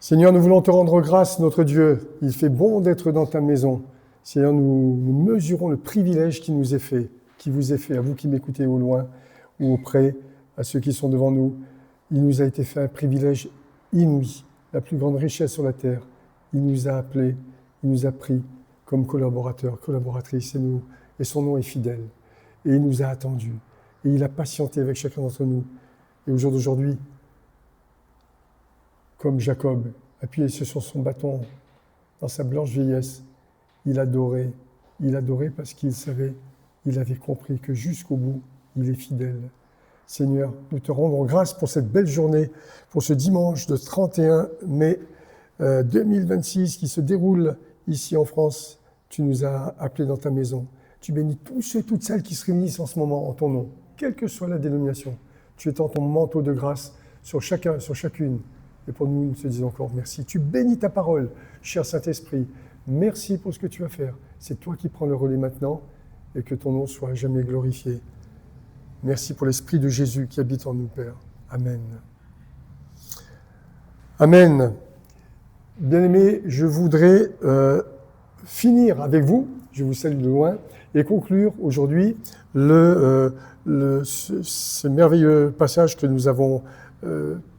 Seigneur, nous voulons te rendre grâce, notre Dieu. Il fait bon d'être dans ta maison. Seigneur, nous mesurons le privilège qui nous est fait, qui vous est fait, à vous qui m'écoutez au loin ou auprès, à ceux qui sont devant nous. Il nous a été fait un privilège inouï, la plus grande richesse sur la terre. Il nous a appelés, il nous a pris comme collaborateurs, collaboratrices, et son nom est fidèle. Et il nous a attendus, et il a patienté avec chacun d'entre nous. Et au jour d'aujourd'hui, comme Jacob, appuyé sur son bâton, dans sa blanche vieillesse, il adorait parce qu'il savait, il avait compris que jusqu'au bout, il est fidèle. Seigneur, nous te rendons grâce pour cette belle journée, pour ce dimanche de 31 mai 2026 qui se déroule ici en France. Tu nous as appelés dans ta maison. Tu bénis tous ceux et toutes celles qui se réunissent en ce moment en ton nom, quelle que soit la dénomination. Tu étends ton manteau de grâce sur chacun, sur chacune. Et pour nous, nous te disons encore merci. Tu bénis ta parole, cher Saint-Esprit. Merci pour ce que tu vas faire. C'est toi qui prends le relais maintenant et que ton nom soit jamais glorifié. Merci pour l'Esprit de Jésus qui habite en nous, Père. Amen. Amen. Bien-aimés, je voudrais finir avec vous, je vous salue de loin, et conclure aujourd'hui ce merveilleux passage que nous avons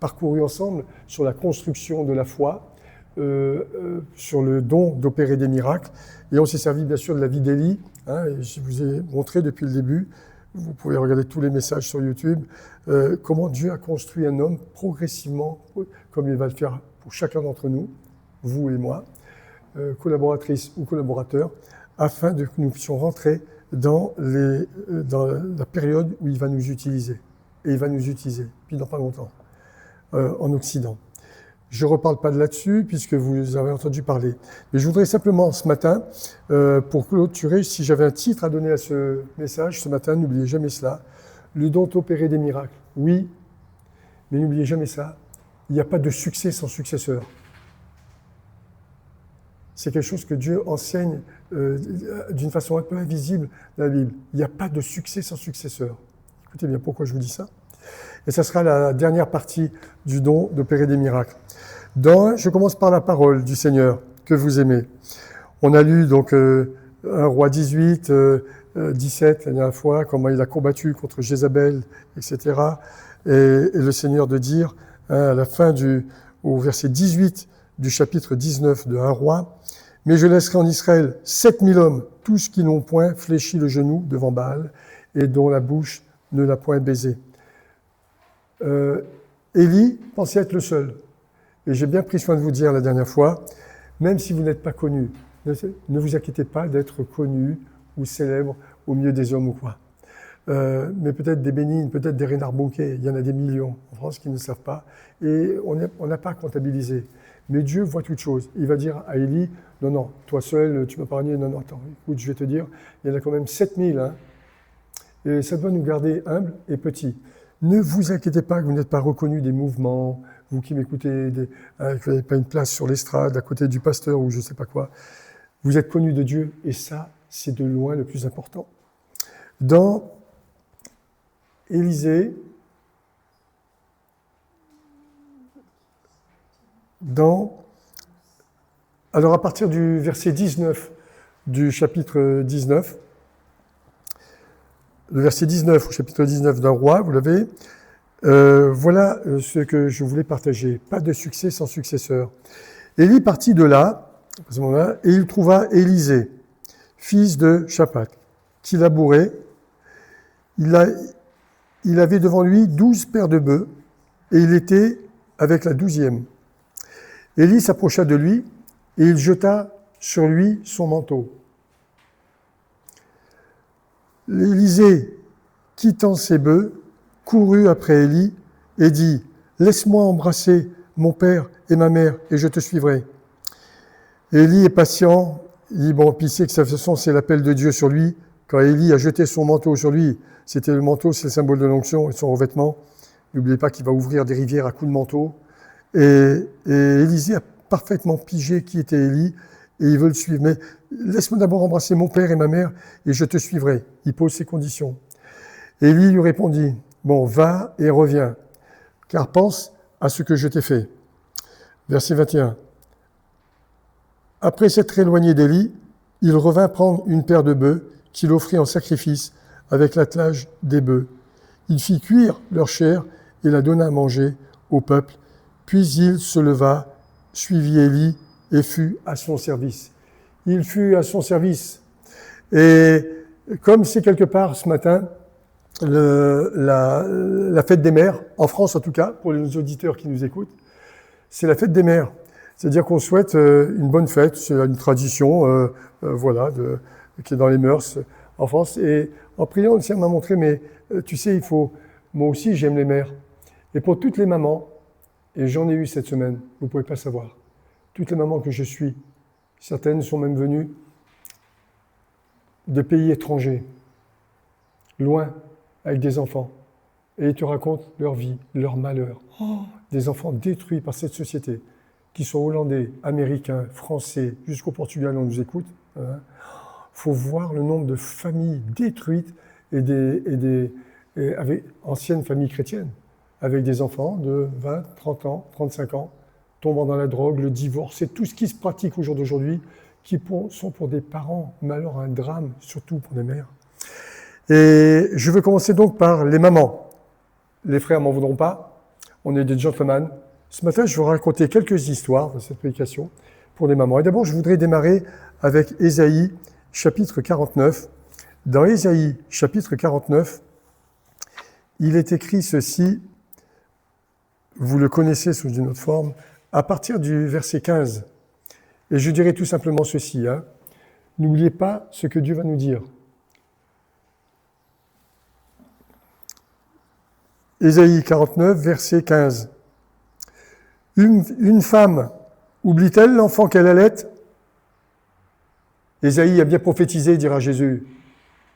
parcouru ensemble sur la construction de la foi, sur le don d'opérer des miracles. Et on s'est servi bien sûr de la vie d'Élie, et je vous ai montré depuis le début, vous pouvez regarder tous les messages sur YouTube, comment Dieu a construit un homme progressivement, comme il va le faire pour chacun d'entre nous, vous et moi, collaboratrices ou collaborateurs, afin que nous puissions rentrer dans la période où il va nous utiliser. Et il va nous utiliser, puis dans pas longtemps, en Occident. Je ne reparle pas de là-dessus, puisque vous avez entendu parler. Mais je voudrais simplement, ce matin, pour clôturer, si j'avais un titre à donner à ce message, ce matin, n'oubliez jamais cela, le don d'opérer des miracles. Oui, mais n'oubliez jamais ça, il n'y a pas de succès sans successeur. C'est quelque chose que Dieu enseigne d'une façon un peu invisible dans la Bible. Il n'y a pas de succès sans successeur. Écoutez bien pourquoi je vous dis ça. Et ça sera la dernière partie du don d'opérer des miracles. Je commence par la parole du Seigneur que vous aimez. On a lu donc 1 Roi 18, 17 la dernière fois, comment il a combattu contre Jézabel, etc. Et le Seigneur de dire, à la fin au verset 18 du chapitre 19 de 1 Roi, « Mais je laisserai en Israël 7000 hommes, tous qui n'ont point fléchi le genou devant Baal, et dont la bouche ne l'a point baisé. » Élie pensait être le seul. Et j'ai bien pris soin de vous dire la dernière fois, même si vous n'êtes pas connu, ne vous inquiétez pas d'être connu ou célèbre au milieu des hommes ou quoi. Mais peut-être des Bénignes, peut-être des Reinhard Bonnke, il y en a des millions en France qui ne le savent pas. Et on n'a pas comptabilisé. Mais Dieu voit toutes choses. Il va dire à Élie, non, toi seul, tu m'as épargné, non, attends, écoute, je vais te dire, il y en a quand même 7000, hein. Et ça doit nous garder humbles et petits. Ne vous inquiétez pas que vous n'êtes pas reconnus des mouvements, vous qui m'écoutez, que vous n'avez pas une place sur l'estrade à côté du pasteur ou je ne sais pas quoi. Vous êtes connus de Dieu et ça, c'est de loin le plus important. Dans Élisée, alors à partir du verset 19 du chapitre 19, le verset 19 au chapitre 19 d'un roi, vous l'avez, voilà ce que je voulais partager. Pas de succès sans successeur. Élie partit de là, à ce moment-là, et il trouva Élisée, fils de Shaphat, qui labourait. Il avait devant lui 12 paires de bœufs, et il était avec la 12e. Élie s'approcha de lui, et il jeta sur lui son manteau. Élisée, quittant ses bœufs, courut après Élie et dit « Laisse-moi embrasser mon père et ma mère, et je te suivrai. » Élie est patient, il dit « Bon, puis il sait que de toute façon, c'est l'appel de Dieu sur lui. » Quand Élie a jeté son manteau sur lui, c'était le manteau, c'est le symbole de l'onction et de son revêtement. N'oubliez pas qu'il va ouvrir des rivières à coups de manteau. Et Élisée a parfaitement pigé qui était Élie, et il veut le suivre. Mais laisse-moi d'abord embrasser mon père et ma mère, et je te suivrai. Il pose ses conditions. Élie lui répondit, bon, va et reviens, car pense à ce que je t'ai fait. Verset 21. Après s'être éloigné d'Élie, il revint prendre une paire de bœufs qu'il offrit en sacrifice avec l'attelage des bœufs. Il fit cuire leur chair et la donna à manger au peuple. Puis il se leva, suivit Élie et fut à son service. Il fut à son service. Et comme c'est quelque part ce matin la fête des mères, en France en tout cas, pour les auditeurs qui nous écoutent, c'est la fête des mères. C'est-à-dire qu'on souhaite une bonne fête, c'est une tradition qui est dans les mœurs en France. Et en priant, le Seigneur m'a montré, mais tu sais, moi aussi j'aime les mères. Et pour toutes les mamans, et j'en ai eu cette semaine, vous ne pouvez pas savoir, toutes les mamans que je suis, certaines sont même venues de pays étrangers, loin, avec des enfants. Et ils te racontent leur vie, leur malheur. Des enfants détruits par cette société, qui sont hollandais, américains, français, jusqu'au Portugal, on nous écoute. Faut voir le nombre de familles détruites avec anciennes familles chrétiennes, avec des enfants de 20, 30 ans, 35 ans, tombant dans la drogue, le divorce, c'est tout ce qui se pratique au jour d'aujourd'hui, qui sont pour des parents, mais alors un drame, surtout pour les mères. Et je veux commencer donc par les mamans. Les frères m'en voudront pas, on est des gentlemen. Ce matin, je vais vous raconter quelques histoires de cette prédication pour les mamans. Et d'abord, je voudrais démarrer avec Ésaïe, chapitre 49. Dans Ésaïe, chapitre 49, il est écrit ceci, vous le connaissez sous une autre forme, à partir du verset 15. Et je dirais tout simplement ceci, n'oubliez pas ce que Dieu va nous dire. Ésaïe 49, verset 15. Une femme oublie-t-elle l'enfant qu'elle allait? Ésaïe a bien prophétisé, dira Jésus.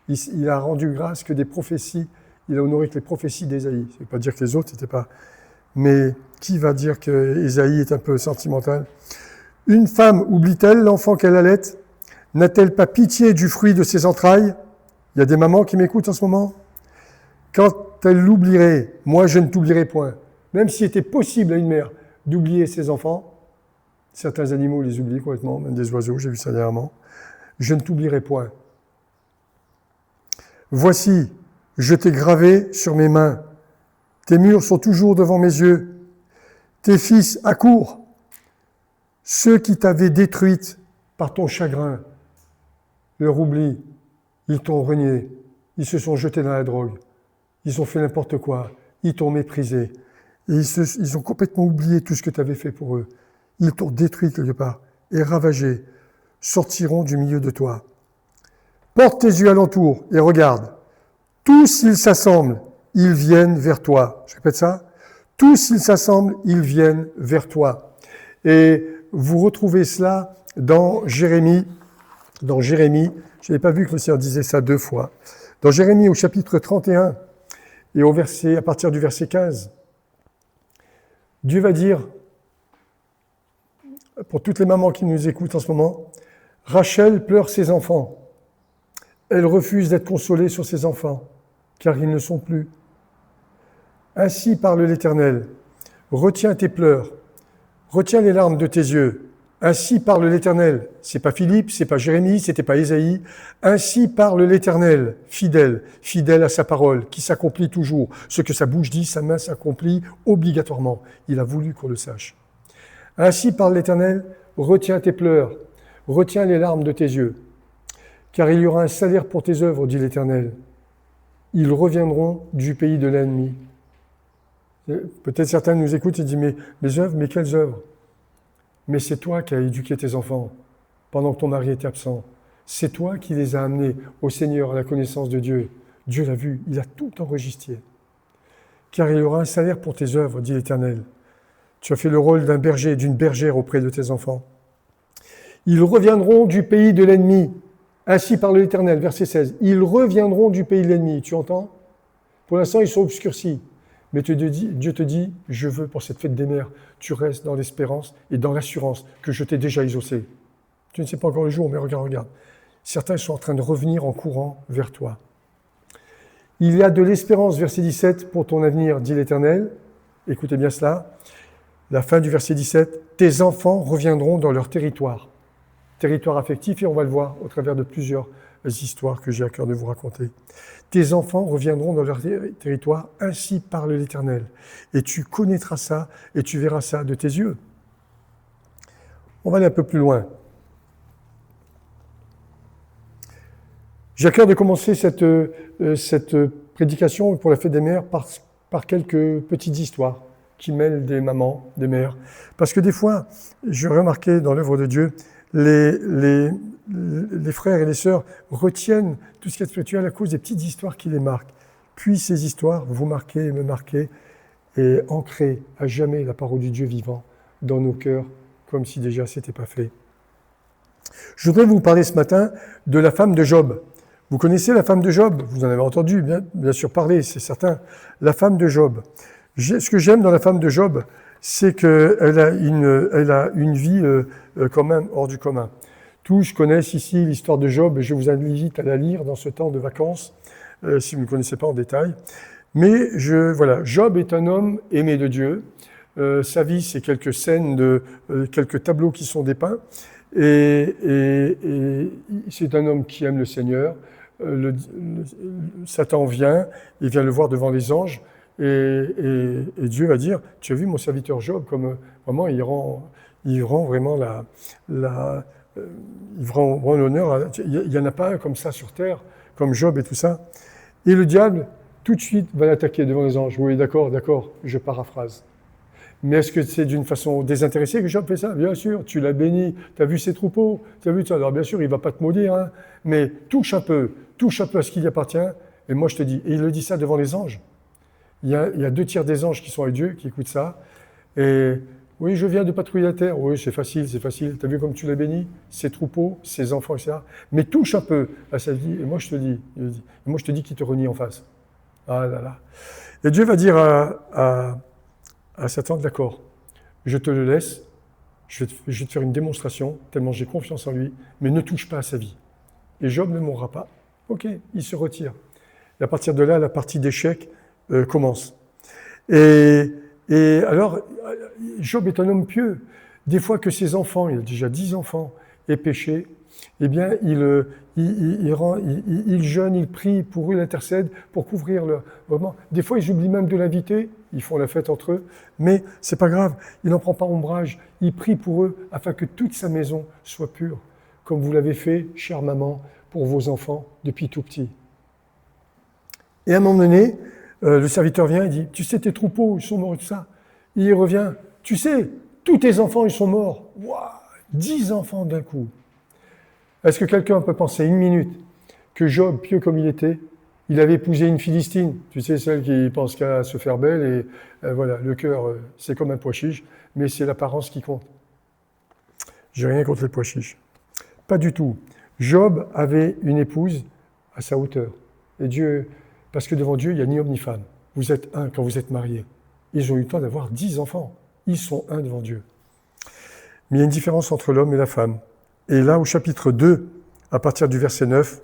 Il a rendu grâce que des prophéties, il a honoré que les prophéties d'Ésaïe. Ça ne veut pas dire que les autres n'étaient pas. Mais qui va dire que Ésaïe est un peu sentimental? Une femme oublie-t-elle l'enfant qu'elle allait? N'a-t-elle pas pitié du fruit de ses entrailles? Il y a des mamans qui m'écoutent en ce moment. Quand elle l'oublierait, moi je ne t'oublierai point. Même s'il était possible à une mère d'oublier ses enfants, certains animaux les oublient complètement, même des oiseaux, j'ai vu ça dernièrement, je ne t'oublierai point. Voici, je t'ai gravé sur mes mains, tes murs sont toujours devant mes yeux, tes fils accourent, ceux qui t'avaient détruite par ton chagrin, leur oubli, ils t'ont renié, ils se sont jetés dans la drogue, ils ont fait n'importe quoi, ils t'ont méprisé, et ils ont complètement oublié tout ce que tu avais fait pour eux. Ils t'ont détruit quelque part et ravagé, sortiront du milieu de toi. Porte tes yeux alentour et regarde. Tous ils s'assemblent, ils viennent vers toi. Je répète ça. Tous ils s'assemblent, ils viennent vers toi. Et vous retrouvez cela dans Jérémie. Je n'avais pas vu que le Seigneur disait ça 2 fois. Dans Jérémie au chapitre 31 et à partir du verset 15, Dieu va dire, pour toutes les mamans qui nous écoutent en ce moment, Rachel pleure ses enfants. Elle refuse d'être consolée sur ses enfants, car ils ne sont plus. Ainsi parle l'Éternel, retiens tes pleurs, retiens les larmes de tes yeux. Ainsi parle l'Éternel. C'est pas Philippe, c'est pas Jérémie, c'était pas Ésaïe. Ainsi parle l'Éternel, fidèle à sa parole, qui s'accomplit toujours. Ce que sa bouche dit, sa main s'accomplit obligatoirement. Il a voulu qu'on le sache. Ainsi parle l'Éternel, retiens tes pleurs, retiens les larmes de tes yeux. Car il y aura un salaire pour tes œuvres, dit l'Éternel. Ils reviendront du pays de l'ennemi. Peut-être certains nous écoutent et disent, mais les œuvres, mais quelles œuvres? Mais c'est toi qui as éduqué tes enfants pendant que ton mari était absent. C'est toi qui les as amenés au Seigneur, à la connaissance de Dieu. Dieu l'a vu, il a tout enregistré. Car il y aura un salaire pour tes œuvres, dit l'Éternel. Tu as fait le rôle d'un berger et d'une bergère auprès de tes enfants. Ils reviendront du pays de l'ennemi. Ainsi parle l'Éternel, verset 16. Ils reviendront du pays de l'ennemi. Tu entends? Pour l'instant, ils sont obscurcis. Mais Dieu te dit, je veux pour cette fête des mères, tu restes dans l'espérance et dans l'assurance que je t'ai déjà exaucé. Tu ne sais pas encore le jour, mais regarde. Certains sont en train de revenir en courant vers toi. Il y a de l'espérance, verset 17, pour ton avenir, dit l'Éternel. Écoutez bien cela. la fin du verset 17, « Tes enfants reviendront dans leur territoire. » Territoire affectif, et on va le voir au travers de plusieurs histoires que j'ai à cœur de vous raconter. « Tes enfants reviendront dans leur territoire, ainsi parle l'Éternel. Et tu connaîtras ça, et tu verras ça de tes yeux. » On va aller un peu plus loin. J'ai à cœur de commencer cette prédication pour la fête des mères par quelques petites histoires qui mêlent des mamans, des mères. Parce que des fois, je remarquais dans l'œuvre de Dieu, les frères et les sœurs retiennent tout ce qui est spirituel à cause des petites histoires qui les marquent. Puis ces histoires vous marquer et me marquer et ancrer à jamais la parole du Dieu vivant dans nos cœurs, comme si déjà ce n'était pas fait. Je voudrais vous parler ce matin de la femme de Job. Vous connaissez la femme de Job? Vous en avez entendu bien sûr parler, c'est certain. La femme de Job. Ce que j'aime dans la femme de Job, c'est qu'elle a une vie quand même hors du commun. Tous connaissent ici l'histoire de Job, et je vous invite à la lire dans ce temps de vacances, si vous ne connaissez pas en détail. Mais voilà, Job est un homme aimé de Dieu. Sa vie, c'est quelques scènes, quelques tableaux qui sont dépeints. Et c'est un homme qui aime le Seigneur. Satan vient, il vient le voir devant les anges, et Dieu va dire, tu as vu mon serviteur Job, comme vraiment il rend vraiment il rend l'honneur. Il n'y en a pas un comme ça sur terre, comme Job et tout ça. Et le diable, tout de suite, va l'attaquer devant les anges. Oui, d'accord, je paraphrase. Mais est-ce que c'est d'une façon désintéressée que Job fait ça? Bien sûr, tu l'as béni, tu as vu ses troupeaux, tu as vu ça. Alors bien sûr, il ne va pas te maudire, hein, mais touche un peu à ce qui lui appartient. Et moi je te dis, et il le dit ça devant les anges. Il y a 2/3 des anges qui sont avec Dieu, qui écoutent ça. Et oui, je viens de patrouiller la terre. Oui, c'est facile. Tu as vu comme tu l'as béni, ses troupeaux, ses enfants, etc. Mais touche un peu à sa vie. Et moi je te dis, qu'il te renie en face. Ah là là. Et Dieu va dire à Satan, d'accord, je te le laisse, je vais te faire une démonstration, tellement j'ai confiance en lui, mais ne touche pas à sa vie. Et Job ne mourra pas. Ok, il se retire. Et à partir de là, la partie d'échec commence. Et alors, Job est un homme pieux. Des fois que ses enfants, il a déjà 10 enfants, aient péché, eh bien, il jeûne, il prie pour eux, il intercède pour couvrir leur... Vraiment. Des fois, ils oublient même de l'inviter, ils font la fête entre eux, mais c'est pas grave, il n'en prend pas ombrage, il prie pour eux afin que toute sa maison soit pure, comme vous l'avez fait, chère maman, pour vos enfants depuis tout petit. Et à un moment donné, le serviteur vient et dit, tu sais, tes troupeaux, ils sont morts et tout ça. Il revient, tu sais, tous tes enfants, ils sont morts. Waouh, 10 enfants d'un coup. Est-ce que quelqu'un peut penser une minute que Job, pieux comme il était, il avait épousé une Philistine, tu sais, celle qui pense qu'à se faire belle, et voilà, le cœur, c'est comme un pois chiche, mais c'est l'apparence qui compte. J'ai rien contre les pois chiches. Pas du tout. Job avait une épouse à sa hauteur. Et Dieu, parce que devant Dieu, il n'y a ni homme ni femme. Vous êtes un quand vous êtes mariés. Ils ont eu le temps d'avoir 10 enfants. Ils sont un devant Dieu. Mais il y a une différence entre l'homme et la femme. Et là, au chapitre 2, à partir du verset 9,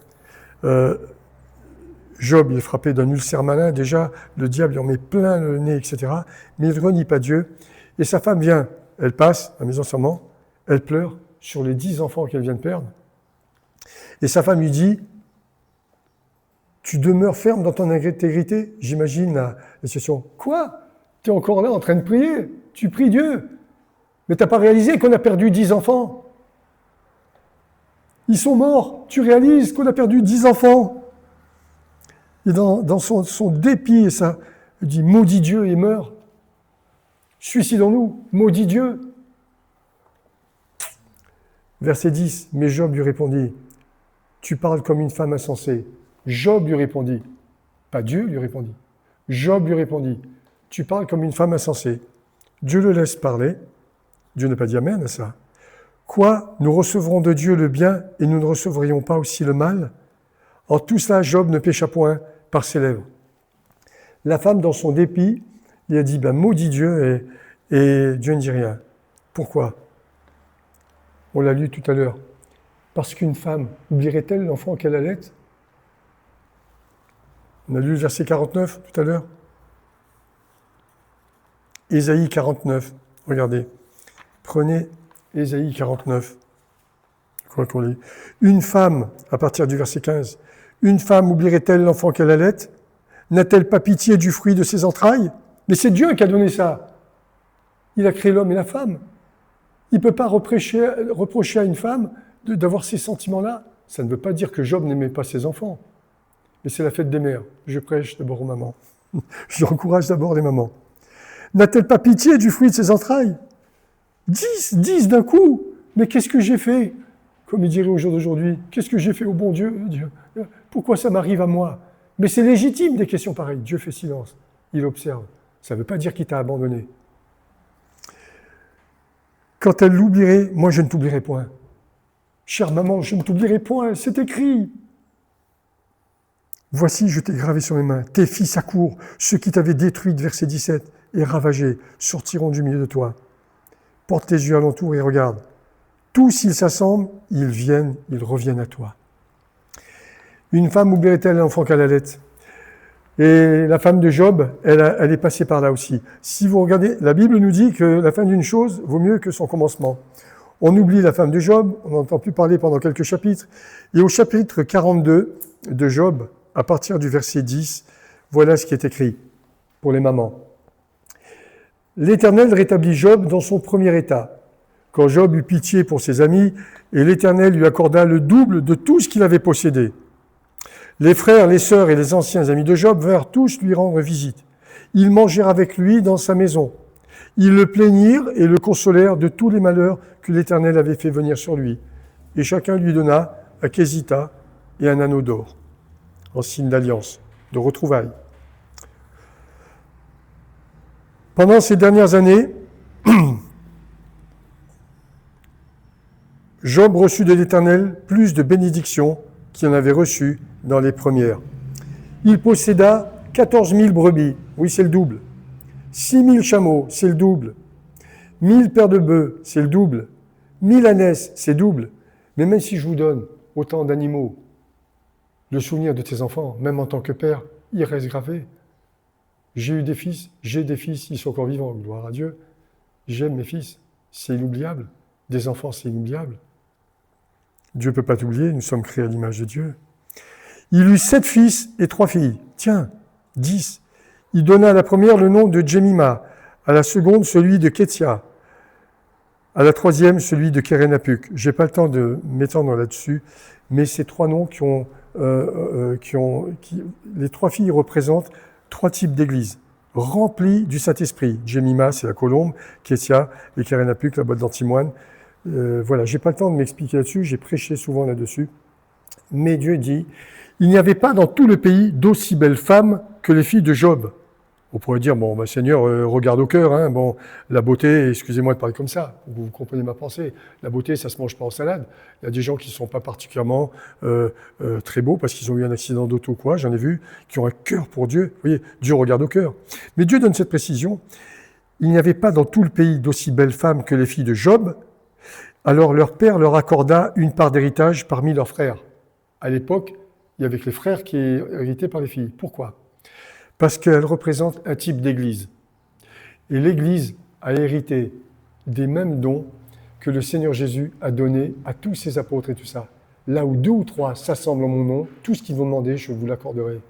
Job, il est frappé d'un ulcère malin. Déjà, le diable lui en met plein le nez, etc. Mais il ne renie pas Dieu. Et sa femme vient, elle passe à la maison serment, elle pleure sur les 10 enfants qu'elle vient de perdre. Et sa femme lui dit, tu demeures ferme dans ton intégrité? J'imagine la situation. Quoi? Tu es encore là en train de prier? Tu pries Dieu? Mais tu n'as pas réalisé qu'on a perdu 10 enfants? Ils sont morts. Tu réalises qu'on a perdu 10 enfants? Et dans son dépit, ça, il dit, maudit Dieu et meurt. Suicidons-nous, maudit Dieu. Verset 10, mais Job lui répondit, tu parles comme une femme insensée. Job lui répondit, pas Dieu lui répondit. Job lui répondit, tu parles comme une femme insensée. Dieu le laisse parler. Dieu n'a pas dit amen à ça. Quoi, nous recevrons de Dieu le bien et nous ne recevrions pas aussi le mal? En tout cela, Job ne pécha point par ses lèvres. La femme, dans son dépit, lui a dit, maudit Dieu, et Dieu ne dit rien. Pourquoi? On l'a lu tout à l'heure. Parce qu'une femme, oublierait-elle l'enfant qu'elle allait? On a lu le verset 49 tout à l'heure. Ésaïe 49. Regardez, prenez Ésaïe 49. Je crois qu'on lit. Une femme, à partir du verset 15, une femme oublierait-elle l'enfant qu'elle allait? N'a-t-elle pas pitié du fruit de ses entrailles? Mais c'est Dieu qui a donné ça. Il a créé l'homme et la femme. Il ne peut pas reprocher à une femme d'avoir ces sentiments-là. Ça ne veut pas dire que Job n'aimait pas ses enfants. Mais c'est la fête des mères. Je prêche d'abord aux mamans. J'encourage d'abord les mamans. N'a-t-elle pas pitié du fruit de ses entrailles? 10 d'un coup. Mais qu'est-ce que j'ai fait? Comme il dirait au jour d'aujourd'hui, qu'est-ce que j'ai fait au bon Dieu, Dieu? Pourquoi ça m'arrive à moi? Mais c'est légitime des questions pareilles. Dieu fait silence. Il observe. Ça ne veut pas dire qu'il t'a abandonné. Quand elle l'oublierait, moi je ne t'oublierai point. Chère maman, je ne t'oublierai point, c'est écrit. Voici, je t'ai gravé sur mes mains. Tes fils accourent, ceux qui t'avaient détruite, verset 17, et ravagé, sortiront du milieu de toi. Porte tes yeux alentour et regarde. Tous, s'ils s'assemblent, ils reviennent à toi. Une femme oublierait-elle l'enfant qu'elle allait? Et la femme de Job, elle est passée par là aussi. Si vous regardez, la Bible nous dit que la fin d'une chose vaut mieux que son commencement. On oublie la femme de Job, on n'entend plus parler pendant quelques chapitres. Et au chapitre 42 de Job, à partir du verset 10, voilà ce qui est écrit pour les mamans. L'Éternel rétablit Job dans son premier état. Quand Job eut pitié pour ses amis, et l'Éternel lui accorda le double de tout ce qu'il avait possédé. Les frères, les sœurs et les anciens amis de Job vinrent tous lui rendre visite. Ils mangèrent avec lui dans sa maison. Ils le plaignirent et le consolèrent de tous les malheurs que l'Éternel avait fait venir sur lui. Et chacun lui donna un késita et un anneau d'or, en signe d'alliance, de retrouvailles. Pendant ces dernières années, Job reçut de l'Éternel plus de bénédictions qu'il en avait reçu dans les premières. Il posséda 14 000 brebis, oui c'est le double, 6 000 chameaux, c'est le double, 1000 paires de bœufs, c'est le double, 1000 ânesses, c'est double. Mais même si je vous donne autant d'animaux, le souvenir de tes enfants, même en tant que père, il reste gravé. J'ai des fils, ils sont encore vivants, gloire à Dieu. J'aime mes fils, c'est inoubliable. Des enfants, c'est inoubliable. Dieu ne peut pas t'oublier, nous sommes créés à l'image de Dieu. Il eut 7 fils et 3 filles. Tiens, 10. Il donna à la première le nom de Jemima, à la seconde celui de Kétia, à la troisième celui de Kérénapuk. Je n'ai pas le temps de m'étendre là-dessus, mais ces 3 noms les 3 filles représentent 3 types d'églises, remplies du Saint-Esprit. Jemima, c'est la colombe, Kétia et Kérénapuk, la boîte d'antimoine. Voilà, j'ai pas le temps de m'expliquer là-dessus, j'ai prêché souvent là-dessus. Mais Dieu dit, il n'y avait pas dans tout le pays d'aussi belles femmes que les filles de Job. On pourrait dire, bon, Seigneur, regarde au cœur, hein, bon, la beauté, excusez-moi de parler comme ça, vous comprenez ma pensée, la beauté, ça se mange pas en salade. Il y a des gens qui ne sont pas particulièrement très beaux parce qu'ils ont eu un accident d'auto ou quoi, j'en ai vu, qui ont un cœur pour Dieu. Vous voyez, Dieu regarde au cœur. Mais Dieu donne cette précision, il n'y avait pas dans tout le pays d'aussi belles femmes que les filles de Job. Alors leur père leur accorda une part d'héritage parmi leurs frères. À l'époque, il y avait que les frères qui héritaient par les filles. Pourquoi? Parce qu'elles représentent un type d'église. Et l'église a hérité des mêmes dons que le Seigneur Jésus a donnés à tous ses apôtres et tout ça. Là où 2 ou 3 s'assemblent en mon nom, tout ce qu'ils vont demander, je vous l'accorderai.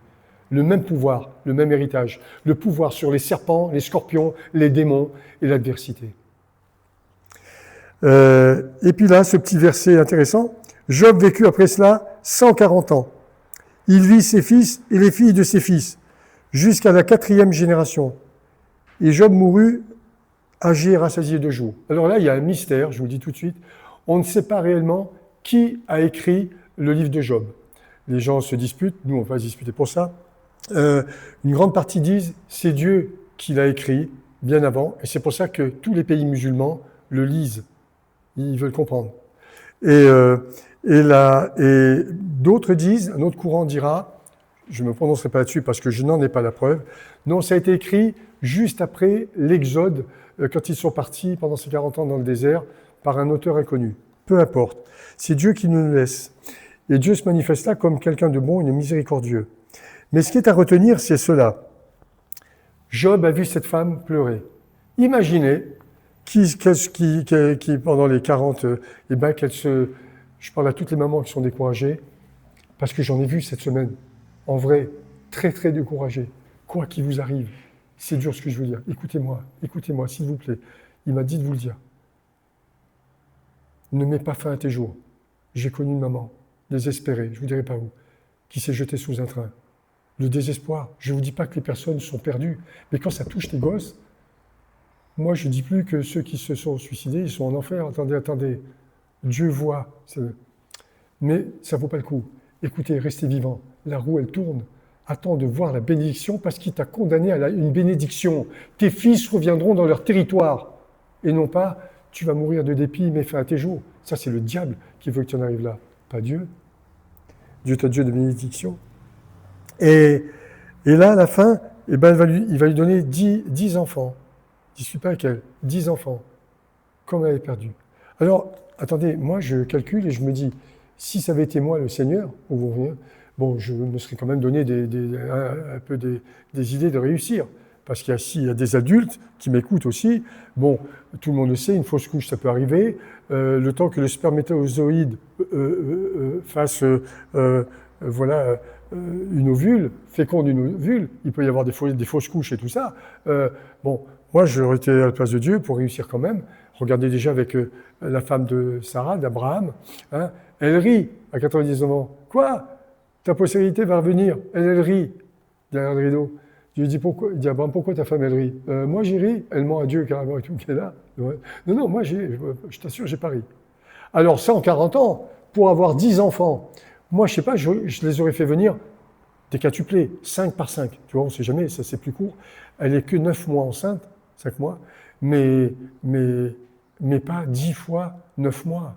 Le même pouvoir, le même héritage. Le pouvoir sur les serpents, les scorpions, les démons et l'adversité. Et puis là, ce petit verset intéressant, Job vécut après cela 140 ans. Il vit ses fils et les filles de ses fils, jusqu'à la 4e génération. Et Job mourut âgé et rassasié de jours. Alors là, il y a un mystère, je vous le dis tout de suite. On ne sait pas réellement qui a écrit le livre de Job. Les gens se disputent, nous on va se disputer pour ça. Une grande partie disent c'est Dieu qui l'a écrit bien avant, et c'est pour ça que tous les pays musulmans le lisent. Ils veulent comprendre. Et d'autres disent, un autre courant dira, je ne me prononcerai pas là-dessus parce que je n'en ai pas la preuve, non, ça a été écrit juste après l'Exode, quand ils sont partis pendant ces 40 ans dans le désert, par un auteur inconnu. Peu importe. C'est Dieu qui nous le laisse. Et Dieu se manifeste là comme quelqu'un de bon et de miséricordieux. Mais ce qui est à retenir, c'est cela. Job a vu cette femme pleurer. Imaginez qui pendant les 40, je parle à toutes les mamans qui sont découragées, parce que j'en ai vu cette semaine, en vrai, très très découragées. Quoi qu'il vous arrive, c'est dur ce que je veux dire. Écoutez-moi, s'il vous plaît. Il m'a dit de vous le dire. Ne mets pas fin à tes jours. J'ai connu une maman, désespérée, je ne vous dirai pas où, qui s'est jetée sous un train. Le désespoir. Je ne vous dis pas que les personnes sont perdues, mais quand ça touche tes gosses, moi je ne dis plus que ceux qui se sont suicidés, ils sont en enfer. Attendez. Dieu voit. Mais ça ne vaut pas le coup. Écoutez, restez vivants. La roue, elle tourne. Attends de voir la bénédiction parce qu'il t'a condamné à une bénédiction. Tes fils reviendront dans leur territoire. Et non pas, tu vas mourir de dépit, mets fin à tes jours. Ça, c'est le diable qui veut que tu en arrives là. Pas Dieu. Dieu est un Dieu de bénédiction. Et là, à la fin, il va lui donner 10 enfants. Je ne discute pas avec elle. 10 enfants. Comme elle est perdue. Alors, attendez, moi, je calcule et je me dis, si ça avait été moi, le Seigneur, bon, je me serais quand même donné un peu des idées de réussir. Parce qu'il y a des adultes qui m'écoutent aussi. Bon, tout le monde le sait, une fausse couche, ça peut arriver. Le temps que le spermatozoïde fasse une ovule, féconde une ovule, il peut y avoir des fausses couches et tout ça. Bon, moi, j'aurais été à la place de Dieu pour réussir quand même. Regardez déjà avec la femme de Sarah, d'Abraham. Hein, elle rit à 99 ans. Quoi ? Ta postérité va revenir. Elle rit derrière le rideau. Je lui dis pourquoi ? Il dit Abraham, pourquoi ta femme elle rit ? Moi j'y ris, elle ment à Dieu carrément et tout, qui est là. Ouais. Non, moi je t'assure, j'ai pas ri. Alors 140 ans, pour avoir 10 enfants, moi je sais pas, je les aurais fait venir décatuplés, 5 par 5. Tu vois, on sait jamais, ça c'est plus court. Elle est que 9 mois enceinte, 5 mois, mais pas 10 fois 9 mois.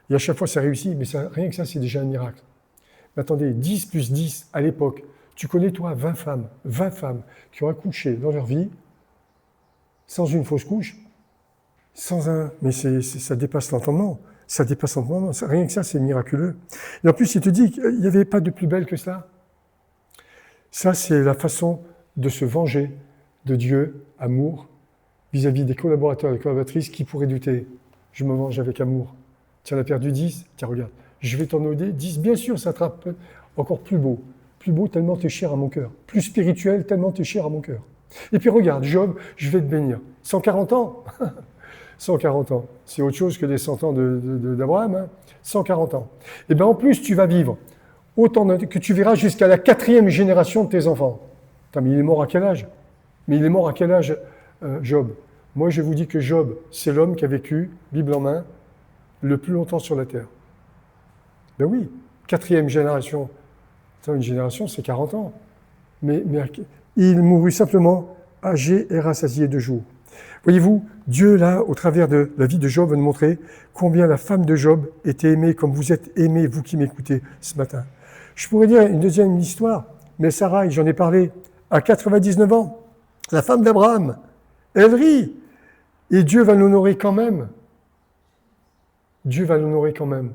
Et à chaque fois ça réussit, mais rien que ça c'est déjà un miracle. Mais attendez, 10 plus 10 à l'époque, tu connais, toi, 20 femmes qui ont accouché dans leur vie sans une fausse couche, mais ça dépasse l'entendement. Ça dépasse l'entendement. Rien que ça, c'est miraculeux. Et en plus, il te dit qu'il n'y avait pas de plus belle que ça. Ça, c'est la façon de se venger de Dieu, amour, vis-à-vis des collaborateurs et des collaboratrices qui pourraient douter. Je me venge avec amour. Tu en as perdu 10, tiens, regarde. Je vais t'en donner 10. Bien sûr, ça sera encore plus beau. Plus beau, tellement t'es cher à mon cœur. Plus spirituel, tellement t'es cher à mon cœur. Et puis regarde, Job, je vais te bénir. 140 ans 140 ans. C'est autre chose que les 100 ans d'Abraham. Hein. 140 ans. Et bien en plus, tu vas vivre autant que tu verras jusqu'à la 4e génération de tes enfants. Putain, mais il est mort à quel âge ? Job ? Moi, je vous dis que Job, c'est l'homme qui a vécu, Bible en main, le plus longtemps sur la terre. Ben oui, 4e génération. Une génération, c'est 40 ans. Mais il mourut simplement, âgé et rassasié de jours. Voyez-vous, Dieu, là, au travers de la vie de Job, veut nous montrer combien la femme de Job était aimée comme vous êtes aimés, vous qui m'écoutez ce matin. Je pourrais dire une deuxième histoire, mais Sarah, j'en ai parlé, à 99 ans, la femme d'Abraham, elle rit, et Dieu va l'honorer quand même. Dieu va l'honorer quand même.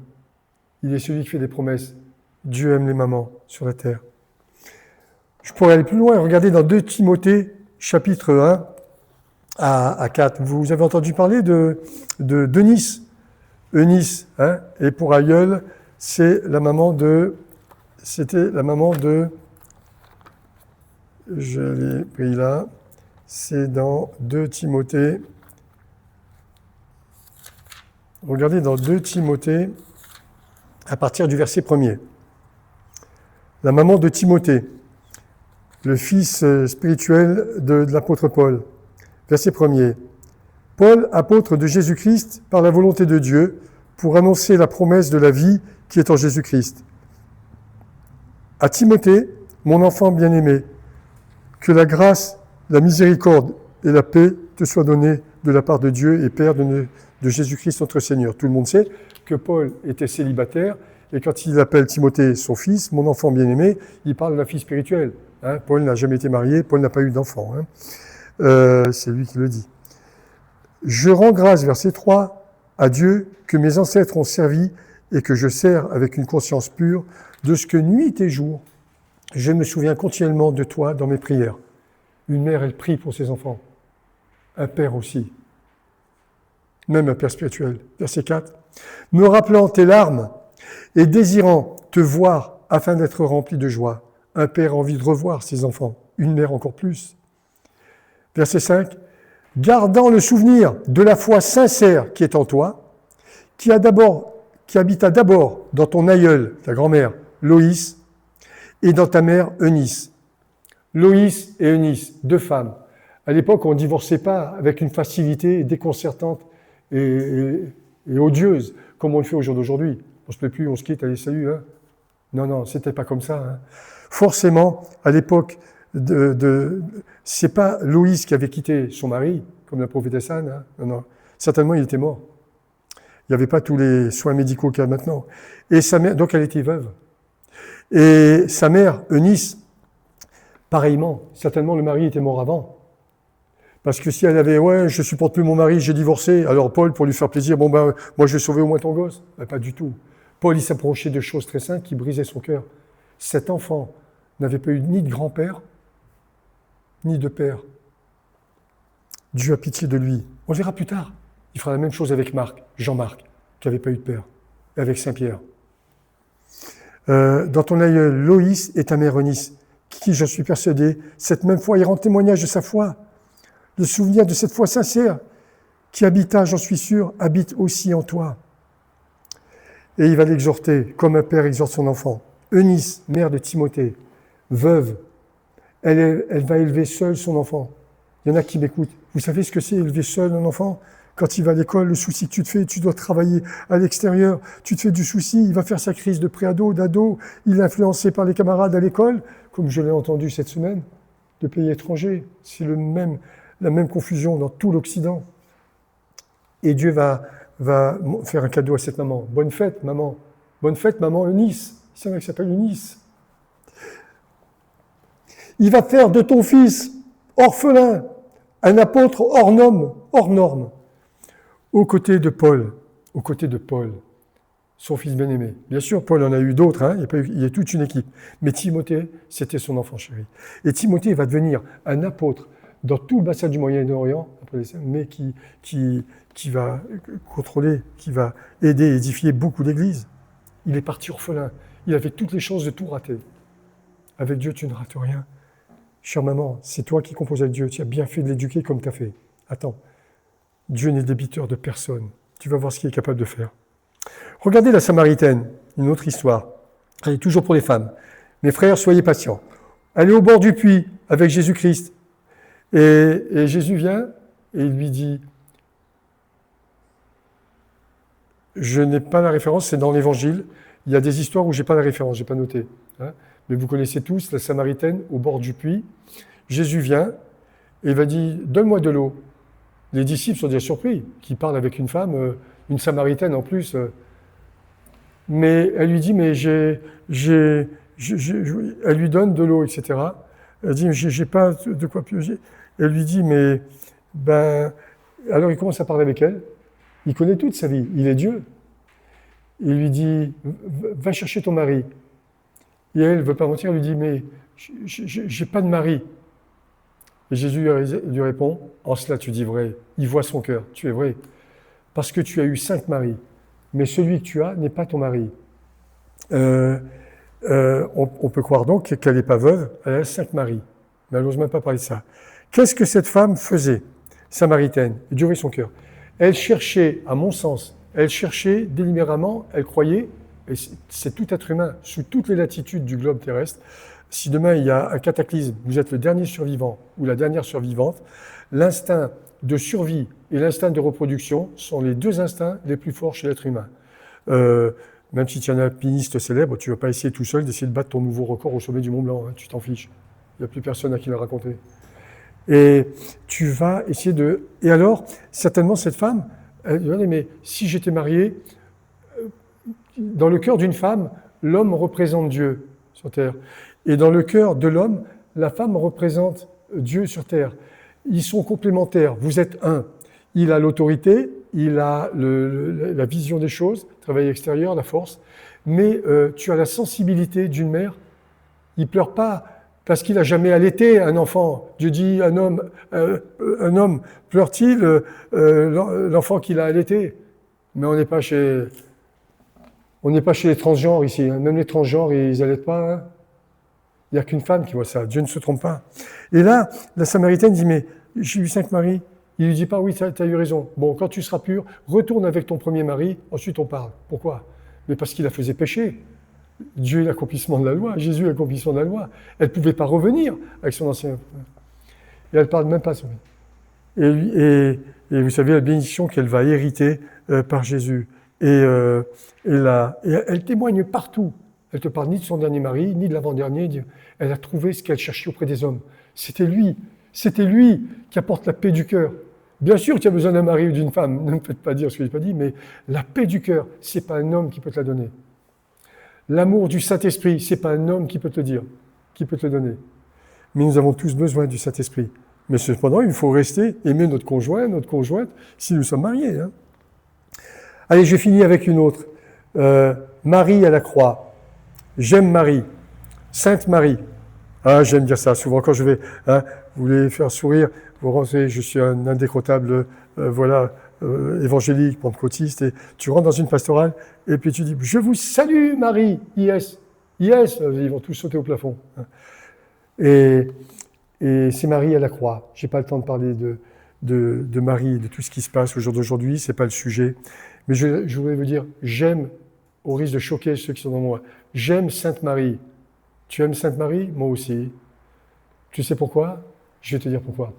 Il est celui qui fait des promesses. Dieu aime les mamans sur la terre. Je pourrais aller plus loin et regarder dans 2 Timothée, chapitre 1 à 4. Vous avez entendu parler de Eunice, hein, et pour aïeul, c'était la maman de, je l'ai pris là, c'est dans 2 Timothée. Regardez dans 2 Timothée, à partir du verset 1er. La maman de Timothée, le fils spirituel de l'apôtre Paul. Verset 1er. Paul, apôtre de Jésus-Christ, par la volonté de Dieu, pour annoncer la promesse de la vie qui est en Jésus-Christ. À Timothée, mon enfant bien-aimé, que la grâce, la miséricorde et la paix te soient données de la part de Dieu et Père de Jésus-Christ notre Seigneur. Tout le monde sait que Paul était célibataire, et quand il appelle Timothée son fils, mon enfant bien-aimé, il parle de la fille spirituelle. Hein. Paul n'a jamais été marié, Paul n'a pas eu d'enfant. Hein. C'est lui qui le dit. Je rends grâce, verset 3, à Dieu que mes ancêtres ont servi et que je sers avec une conscience pure, de ce que nuit et jour, je me souviens continuellement de toi dans mes prières. Une mère, elle prie pour ses enfants. Un père aussi. même un père spirituel. Verset 4. Me rappelant tes larmes et désirant te voir afin d'être rempli de joie. Un père a envie de revoir ses enfants, une mère encore plus. Verset 5. Gardant le souvenir de la foi sincère qui est en toi, qui habita d'abord dans ton aïeul, ta grand-mère, Loïs, et dans ta mère, Eunice. Loïs et Eunice, deux femmes. À l'époque, on ne divorçait pas avec une facilité déconcertante et odieuse, comme on le fait au jour d'aujourd'hui. On ne se plaît plus, on se quitte, allez, salut. Hein. Non, c'était pas comme ça. Hein. Forcément, à l'époque, c'est pas Loïs qui avait quitté son mari, comme la prophétesse Anne. Hein. Non. Certainement, il était mort. Il n'y avait pas tous les soins médicaux qu'il y a maintenant. Et sa mère, donc elle était veuve. Et sa mère, Eunice, pareillement, certainement le mari était mort avant. Parce que si elle avait, ouais, je supporte plus mon mari, j'ai divorcé, alors Paul, pour lui faire plaisir, bon ben, moi je vais sauver au moins ton gosse. Ben, pas du tout. Paul, il s'approchait de choses très simples qui brisaient son cœur. Cet enfant n'avait pas eu ni de grand-père, ni de père. Dieu a pitié de lui. On le verra plus tard. Il fera la même chose avec Jean-Marc, qui n'avait pas eu de père, et avec Saint-Pierre. Dans ton aïeul, Loïs et ta mère Eunice, qui, j'en suis persuadé, cette même foi, il rend témoignage de sa foi. Le souvenir de cette foi sincère, qui habita, j'en suis sûr, habite aussi en toi. Et il va l'exhorter, comme un père exhorte son enfant. Eunice, mère de Timothée, veuve, elle va élever seule son enfant. Il y en a qui m'écoutent. Vous savez ce que c'est, élever seul un enfant ? Quand il va à l'école, le souci que tu te fais, tu dois travailler à l'extérieur, tu te fais du souci, il va faire sa crise de préado, d'ado, il est influencé par les camarades à l'école, comme je l'ai entendu cette semaine, de pays étrangers. C'est la même confusion dans tout l'Occident. Et Dieu va faire un cadeau à cette maman. Bonne fête, maman. Bonne fête, maman Eunice. C'est un mec qui s'appelle Eunice. Il va faire de ton fils orphelin un apôtre hors norme. Aux côtés de Paul, son fils bien-aimé. Bien sûr, Paul en a eu d'autres, hein, il y a toute une équipe. Mais Timothée, c'était son enfant chéri. Et Timothée va devenir un apôtre dans tout le bassin du Moyen-Orient, mais qui va contrôler, qui va aider et édifier beaucoup d'églises. Il est parti orphelin. Il avait toutes les chances de tout rater. Avec Dieu, tu ne rates rien. Chère maman, c'est toi qui composes avec Dieu. Tu as bien fait de l'éduquer comme tu as fait. Attends. Dieu n'est débiteur de personne. Tu vas voir ce qu'il est capable de faire. Regardez la Samaritaine, une autre histoire. Elle est toujours pour les femmes. Mes frères, soyez patients. Elle est au bord du puits avec Jésus-Christ. Et Jésus vient et il lui dit, je n'ai pas la référence, c'est dans l'Évangile. Il y a des histoires où je n'ai pas la référence, je n'ai pas noté. Hein. Mais vous connaissez tous la Samaritaine au bord du puits. Jésus vient et il va dire, donne-moi de l'eau. Les disciples sont déjà surpris qu'il parle avec une femme, une Samaritaine en plus. Mais elle lui dit, mais elle lui donne de l'eau, etc. Elle dit, j'ai pas de quoi piocher. Elle lui dit, mais alors il commence à parler avec elle. Il connaît toute sa vie, il est Dieu. Il lui dit, va chercher ton mari. Et elle ne veut pas mentir, elle lui dit, mais j'ai pas de mari. Et Jésus lui répond, en cela tu dis vrai. Il voit son cœur, tu es vrai. Parce que tu as eu 5 maris, mais celui que tu as n'est pas ton mari. On peut croire donc qu'elle n'est pas veuve, elle a 5 maris. Mais elle n'ose même pas parler de ça. Qu'est-ce que cette femme faisait, Samaritaine? Dieu ouvrit son cœur. Elle cherchait, à mon sens, délibérément, elle croyait, et c'est tout être humain, sous toutes les latitudes du globe terrestre. Si demain il y a un cataclysme, vous êtes le dernier survivant ou la dernière survivante, l'instinct de survie et l'instinct de reproduction sont les 2 instincts les plus forts chez l'être humain. Même si tu es un alpiniste célèbre, tu ne vas pas essayer tout seul d'essayer de battre ton nouveau record au sommet du Mont Blanc, hein, tu t'en fiches. Il n'y a plus personne à qui le raconter. Et tu vas essayer de... Et alors, certainement cette femme, elle dit, mais si j'étais marié, dans le cœur d'une femme, l'homme représente Dieu sur terre. Et dans le cœur de l'homme, la femme représente Dieu sur terre. Ils sont complémentaires, vous êtes un. Il a l'autorité, il a la vision des choses, le travail extérieur, la force, mais tu as la sensibilité d'une mère. Il ne pleure pas Parce qu'il n'a jamais allaité un enfant. Dieu dit, un homme pleure-t-il l'enfant qu'il a allaité? Mais on n'est pas chez les transgenres ici. Hein. Même les transgenres, ils allaitent pas. Hein. Il n'y a qu'une femme qui voit ça. Dieu ne se trompe pas. Et là, la Samaritaine dit, mais j'ai eu 5 maris. Il lui dit pas, oui, tu as eu raison. Bon, quand tu seras pur, retourne avec ton premier mari, ensuite on parle. Pourquoi? Mais parce qu'il la faisait pécher. Dieu est l'accomplissement de la loi, Jésus est l'accomplissement de la loi. Elle ne pouvait pas revenir avec son ancien. Et elle ne parle même pas de son. Et vous savez la bénédiction qu'elle va hériter par Jésus. Et elle témoigne partout. Elle ne te parle ni de son dernier mari, ni de l'avant-dernier. Elle a trouvé ce qu'elle cherchait auprès des hommes. C'était lui qui apporte la paix du cœur. Bien sûr tu as besoin d'un mari ou d'une femme, ne me faites pas dire ce que je n'ai pas dit, mais la paix du cœur, ce n'est pas un homme qui peut te la donner. L'amour du Saint-Esprit, ce n'est pas un homme qui peut te le dire, qui peut te le donner. Mais nous avons tous besoin du Saint-Esprit. Mais cependant, il faut rester, aimer notre conjoint, notre conjointe, si nous sommes mariés. Hein. Allez, je finis avec une autre. Marie à la croix. J'aime Marie. Sainte Marie. Ah, j'aime dire ça. Souvent, quand je vais, vous voulez faire sourire, vous rentrez, je suis un indécrottable, évangélique, pentecôtiste, et tu rentres dans une pastorale, et puis tu dis, je vous salue Marie, yes, yes, ils vont tous sauter au plafond. Et c'est Marie à la croix. J'ai pas le temps de parler de Marie, de tout ce qui se passe au jour d'aujourd'hui, c'est pas le sujet. Mais je voudrais vous dire, j'aime, au risque de choquer ceux qui sont dans moi, j'aime Sainte Marie. Tu aimes Sainte Marie? Moi aussi. Tu sais pourquoi? Je vais te dire pourquoi.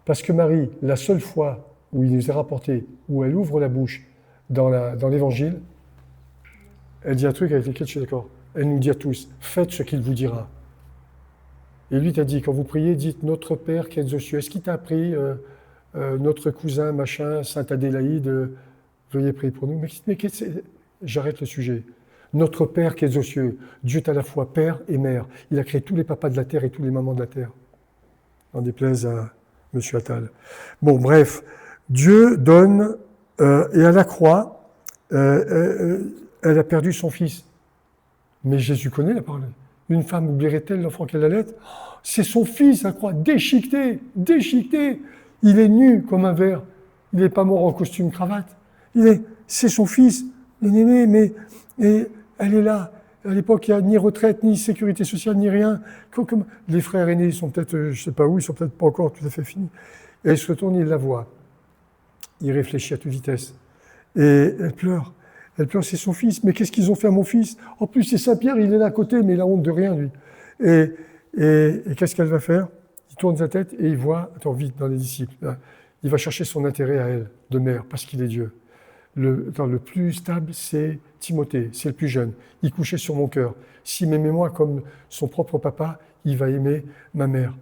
Parce que Marie, la seule fois où il nous est rapporté, où elle ouvre la bouche dans l'Évangile, elle dit un truc avec lequel je suis d'accord. Elle nous dit à tous, faites ce qu'il vous dira. Et lui t'a dit, quand vous priez, dites, notre Père qui es aux cieux. Est-ce qu'il t'a appris, notre cousin, machin, Sainte Adélaïde, veuillez prier pour nous? Mais j'arrête le sujet. Notre Père qui es aux cieux, Dieu est à la fois Père et Mère. Il a créé tous les papas de la terre et tous les mamans de la terre. En déplaise à M. Attal. Bon, bref, Dieu donne, et à la croix, elle a perdu son fils. Mais Jésus connaît la parole. Une femme oublierait-elle l'enfant qu'elle allait? C'est son fils, la croix, déchiqueté. Il est nu comme un ver. Il n'est pas mort en costume cravate. C'est son fils, mais et elle est là. À l'époque, il n'y a ni retraite, ni sécurité sociale, ni rien. Comme les frères aînés, ils sont peut-être, je ne sais pas où, ils sont peut-être pas encore tout à fait finis. Et elle se retourne, il la voit. Il réfléchit à toute vitesse. Et elle pleure. Elle pleure, c'est son fils. Mais qu'est-ce qu'ils ont fait à mon fils? En plus, c'est Saint-Pierre, il est là à côté, mais il a honte de rien, lui. Et qu'est-ce qu'elle va faire? Il tourne sa tête et il voit, attends, vite, dans les disciples, là, il va chercher son intérêt à elle, de mère, parce qu'il est Dieu. Le plus stable, c'est Timothée, c'est le plus jeune. Il couchait sur mon cœur. S'il m'aimait moi comme son propre papa, il va aimer ma mère.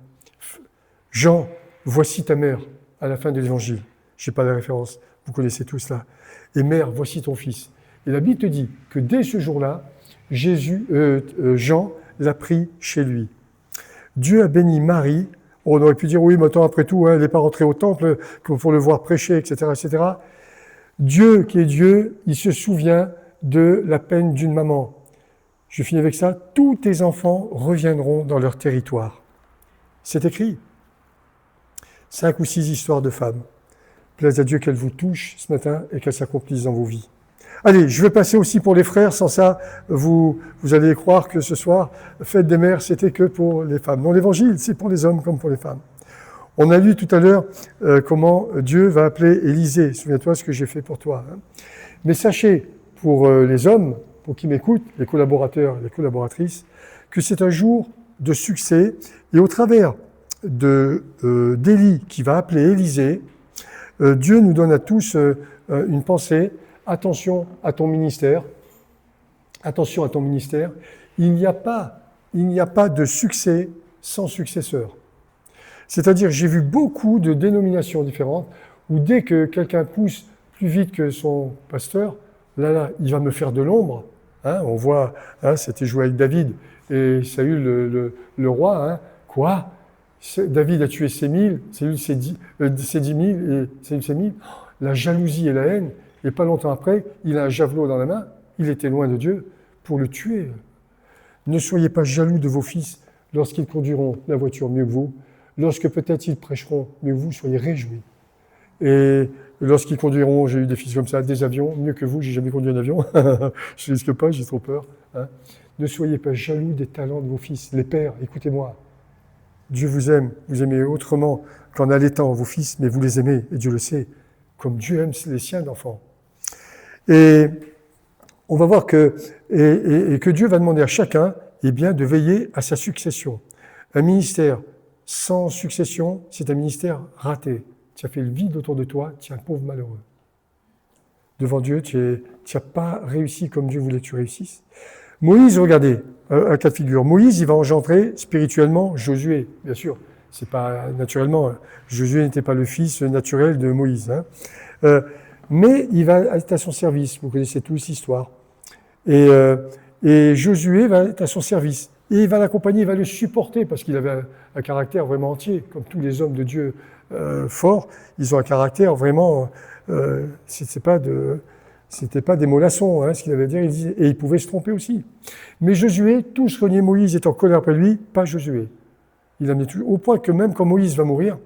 Jean, voici ta mère, à la fin de l'évangile. Je n'ai pas la référence, vous connaissez tous là. Et mère, voici ton fils. Et la Bible te dit que dès ce jour-là, Jean l'a pris chez lui. Dieu a béni Marie. On aurait pu dire, oui, mais attends, après tout, elle n'est pas rentrée au temple pour le voir prêcher, etc., etc. Dieu qui est Dieu, il se souvient de la peine d'une maman. Je finis avec ça. Tous tes enfants reviendront dans leur territoire. C'est écrit. 5 ou 6 histoires de femmes. Plaise à Dieu qu'elles vous touchent ce matin et qu'elles s'accomplissent dans vos vies. Allez, je vais passer aussi pour les frères. Sans ça, vous allez croire que ce soir, fête des mères, c'était que pour les femmes. Non, l'évangile, c'est pour les hommes comme pour les femmes. On a lu tout à l'heure comment Dieu va appeler Élisée. Souviens-toi ce que j'ai fait pour toi. Hein. Mais sachez, pour les hommes, pour qui m'écoutent, les collaborateurs, les collaboratrices, que c'est un jour de succès. Et au travers d'Élie qui va appeler Élisée, Dieu nous donne à tous une pensée. Attention à ton ministère. Attention à ton ministère. Il n'y a pas de succès sans successeur. C'est-à-dire, j'ai vu beaucoup de dénominations différentes où dès que quelqu'un pousse plus vite que son pasteur, là, il va me faire de l'ombre. Hein, on voit, hein, c'était joué avec David et Saül, le roi. Hein, quoi? David a tué ses 1000, Saül ses 10 000 et Saül ses 1000. La jalousie et la haine. Et pas longtemps après, il a un javelot dans la main. Il était loin de Dieu pour le tuer. Ne soyez pas jaloux de vos fils lorsqu'ils conduiront la voiture mieux que vous, lorsque peut-être ils prêcheront mieux que vous, soyez réjouis. Et lorsqu'ils conduiront, j'ai eu des fils comme ça, des avions, mieux que vous, j'ai jamais conduit un avion, je risque pas, j'ai trop peur. Hein. Ne soyez pas jaloux des talents de vos fils. Les pères, écoutez-moi, Dieu vous aimez autrement qu'en allaitant vos fils, mais vous les aimez, et Dieu le sait, comme Dieu aime les siens d'enfants. Et on va voir que Dieu va demander à chacun de veiller à sa succession. Un ministère sans succession, c'est un ministère raté. Tu as fait le vide autour de toi, tu es un pauvre malheureux. Devant Dieu, tu n'as pas réussi comme Dieu voulait que tu réussisses. Moïse, regardez, un cas de figure. Moïse, il va engendrer spirituellement Josué, bien sûr. C'est pas naturellement. Josué n'était pas le fils naturel de Moïse. Hein. Mais il va être à son service. Vous connaissez tous l'histoire. Et Josué va être à son service. Et il va l'accompagner, il va le supporter, parce qu'il avait un caractère vraiment entier. Comme tous les hommes de Dieu forts, ils ont un caractère vraiment... c'était pas des mollassons, hein, ce qu'il avait à dire, et il pouvait se tromper aussi. Mais Josué, tout ce que reniait Moïse est en colère après lui, pas Josué. Il amenait tout, au point que même quand Moïse va mourir,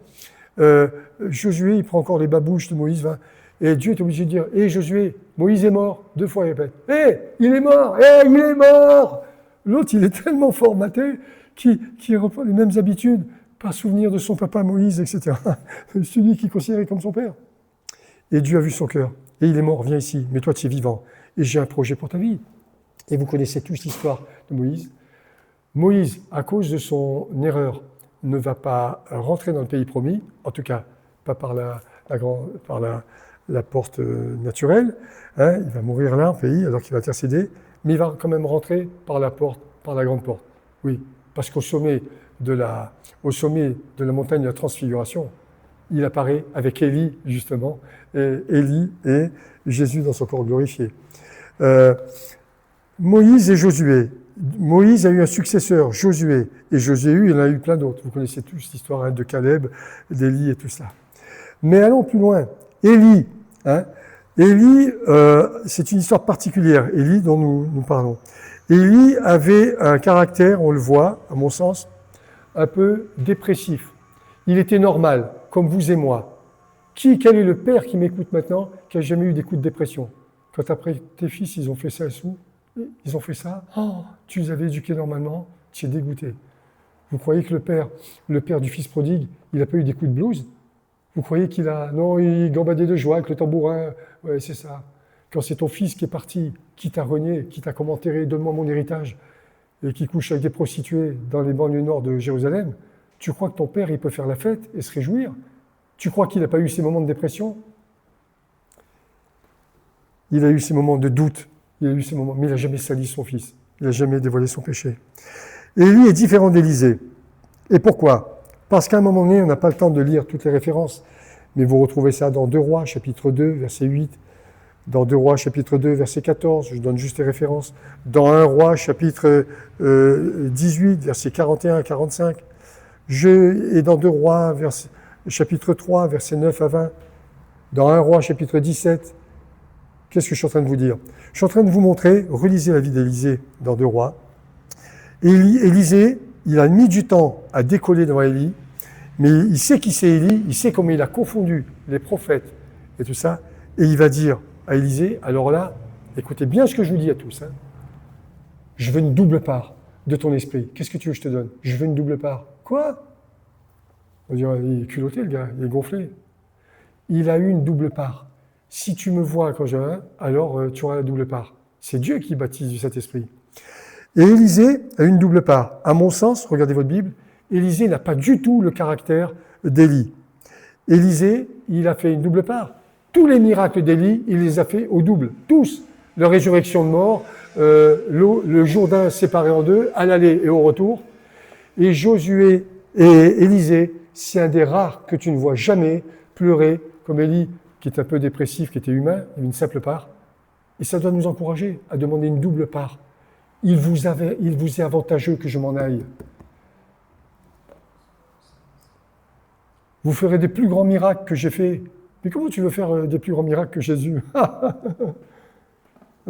Josué, il prend encore les babouches de Moïse, et Dieu est obligé de dire, Josué, Moïse est mort, 2 fois il répète, il est mort, il est mort. L'autre, il est tellement formaté qu'il reprend les mêmes habitudes, par souvenir de son papa Moïse, etc. C'est celui qui est considéré comme son père. Et Dieu a vu son cœur. Et il est mort, viens ici, mais toi tu es vivant. Et j'ai un projet pour ta vie. Et vous connaissez tous l'histoire de Moïse. Moïse, à cause de son erreur, ne va pas rentrer dans le pays promis, en tout cas pas par la porte naturelle. Hein, il va mourir là, en pays, alors qu'il va intercéder, mais il va quand même rentrer par la grande porte. Oui, parce qu'au sommet de la montagne de la Transfiguration, il apparaît avec Élie, justement, et Élie et Jésus dans son corps glorifié. Moïse et Josué. Moïse a eu un successeur, Josué, et Josué, il en a eu plein d'autres. Vous connaissez tous l'histoire de Caleb, d'Élie et tout cela. Mais allons plus loin. Élie, c'est une histoire particulière, Élie dont nous parlons. Élie avait un caractère, on le voit, à mon sens, un peu dépressif. Il était normal, comme vous et moi. Quel est le père qui m'écoute maintenant, qui a jamais eu des coups de dépression? Quand après tes fils, ils ont fait ça ils ont fait ça, tu les avais éduqués normalement, tu es dégoûté. Vous croyez que le père du fils prodigue, il n'a pas eu des coups de blues? Vous croyez il gambadait de joie avec le tambourin? Ouais, c'est ça. Quand c'est ton fils qui est parti, qui t'a renié, qui t'a comme enterré, donne-moi mon héritage, et qui couche avec des prostituées dans les banlieues nord de Jérusalem, tu crois que ton père, il peut faire la fête et se réjouir? Tu crois qu'il n'a pas eu ces moments de dépression? Il a eu ces moments de doute, mais il n'a jamais sali son fils, il n'a jamais dévoilé son péché. Élie est différent d'Élisée. Et pourquoi? Parce qu'à un moment donné, on n'a pas le temps de lire toutes les références, mais vous retrouvez ça dans 2 Rois, chapitre 2, verset 8, dans 2 Rois, chapitre 2, verset 14, je donne juste les références, dans 1 Roi, chapitre 18, verset 41 à 45, et dans 2 Rois, chapitre 3, verset 9 à 20, dans 1 Roi, chapitre 17. Qu'est-ce que je suis en train de vous dire? Je suis en train de vous montrer, relisez la vie d'Élisée dans 2 Rois. Élisée, il a mis du temps à décoller devant Élie, mais il sait qui c'est Élie, il sait comment il a confondu les prophètes et tout ça, et il va dire à Élisée, alors là, écoutez bien ce que je vous dis à tous, je veux une double part de ton esprit. Qu'est-ce que tu veux que je te donne? Je veux une double part. Quoi? On va dire, il est culotté le gars, il est gonflé. Il a eu une double part. Si tu me vois quand j'ai un, alors tu auras la double part. C'est Dieu qui baptise du Saint-Esprit. Et Élisée a une double part. À mon sens, regardez votre Bible, Élisée n'a pas du tout le caractère d'Élie. Élisée, il a fait une double part. Tous les miracles d'Élie, il les a fait au double. Tous. La résurrection de mort, le Jourdain séparé en deux, à l'aller et au retour. Et Josué et Élisée, c'est un des rares que tu ne vois jamais pleurer comme Élie, qui est un peu dépressif, qui était humain, il avait une simple part. Et ça doit nous encourager à demander une double part. Il vous est avantageux que je m'en aille. Vous ferez des plus grands miracles que j'ai faits. Mais comment tu veux faire des plus grands miracles que Jésus?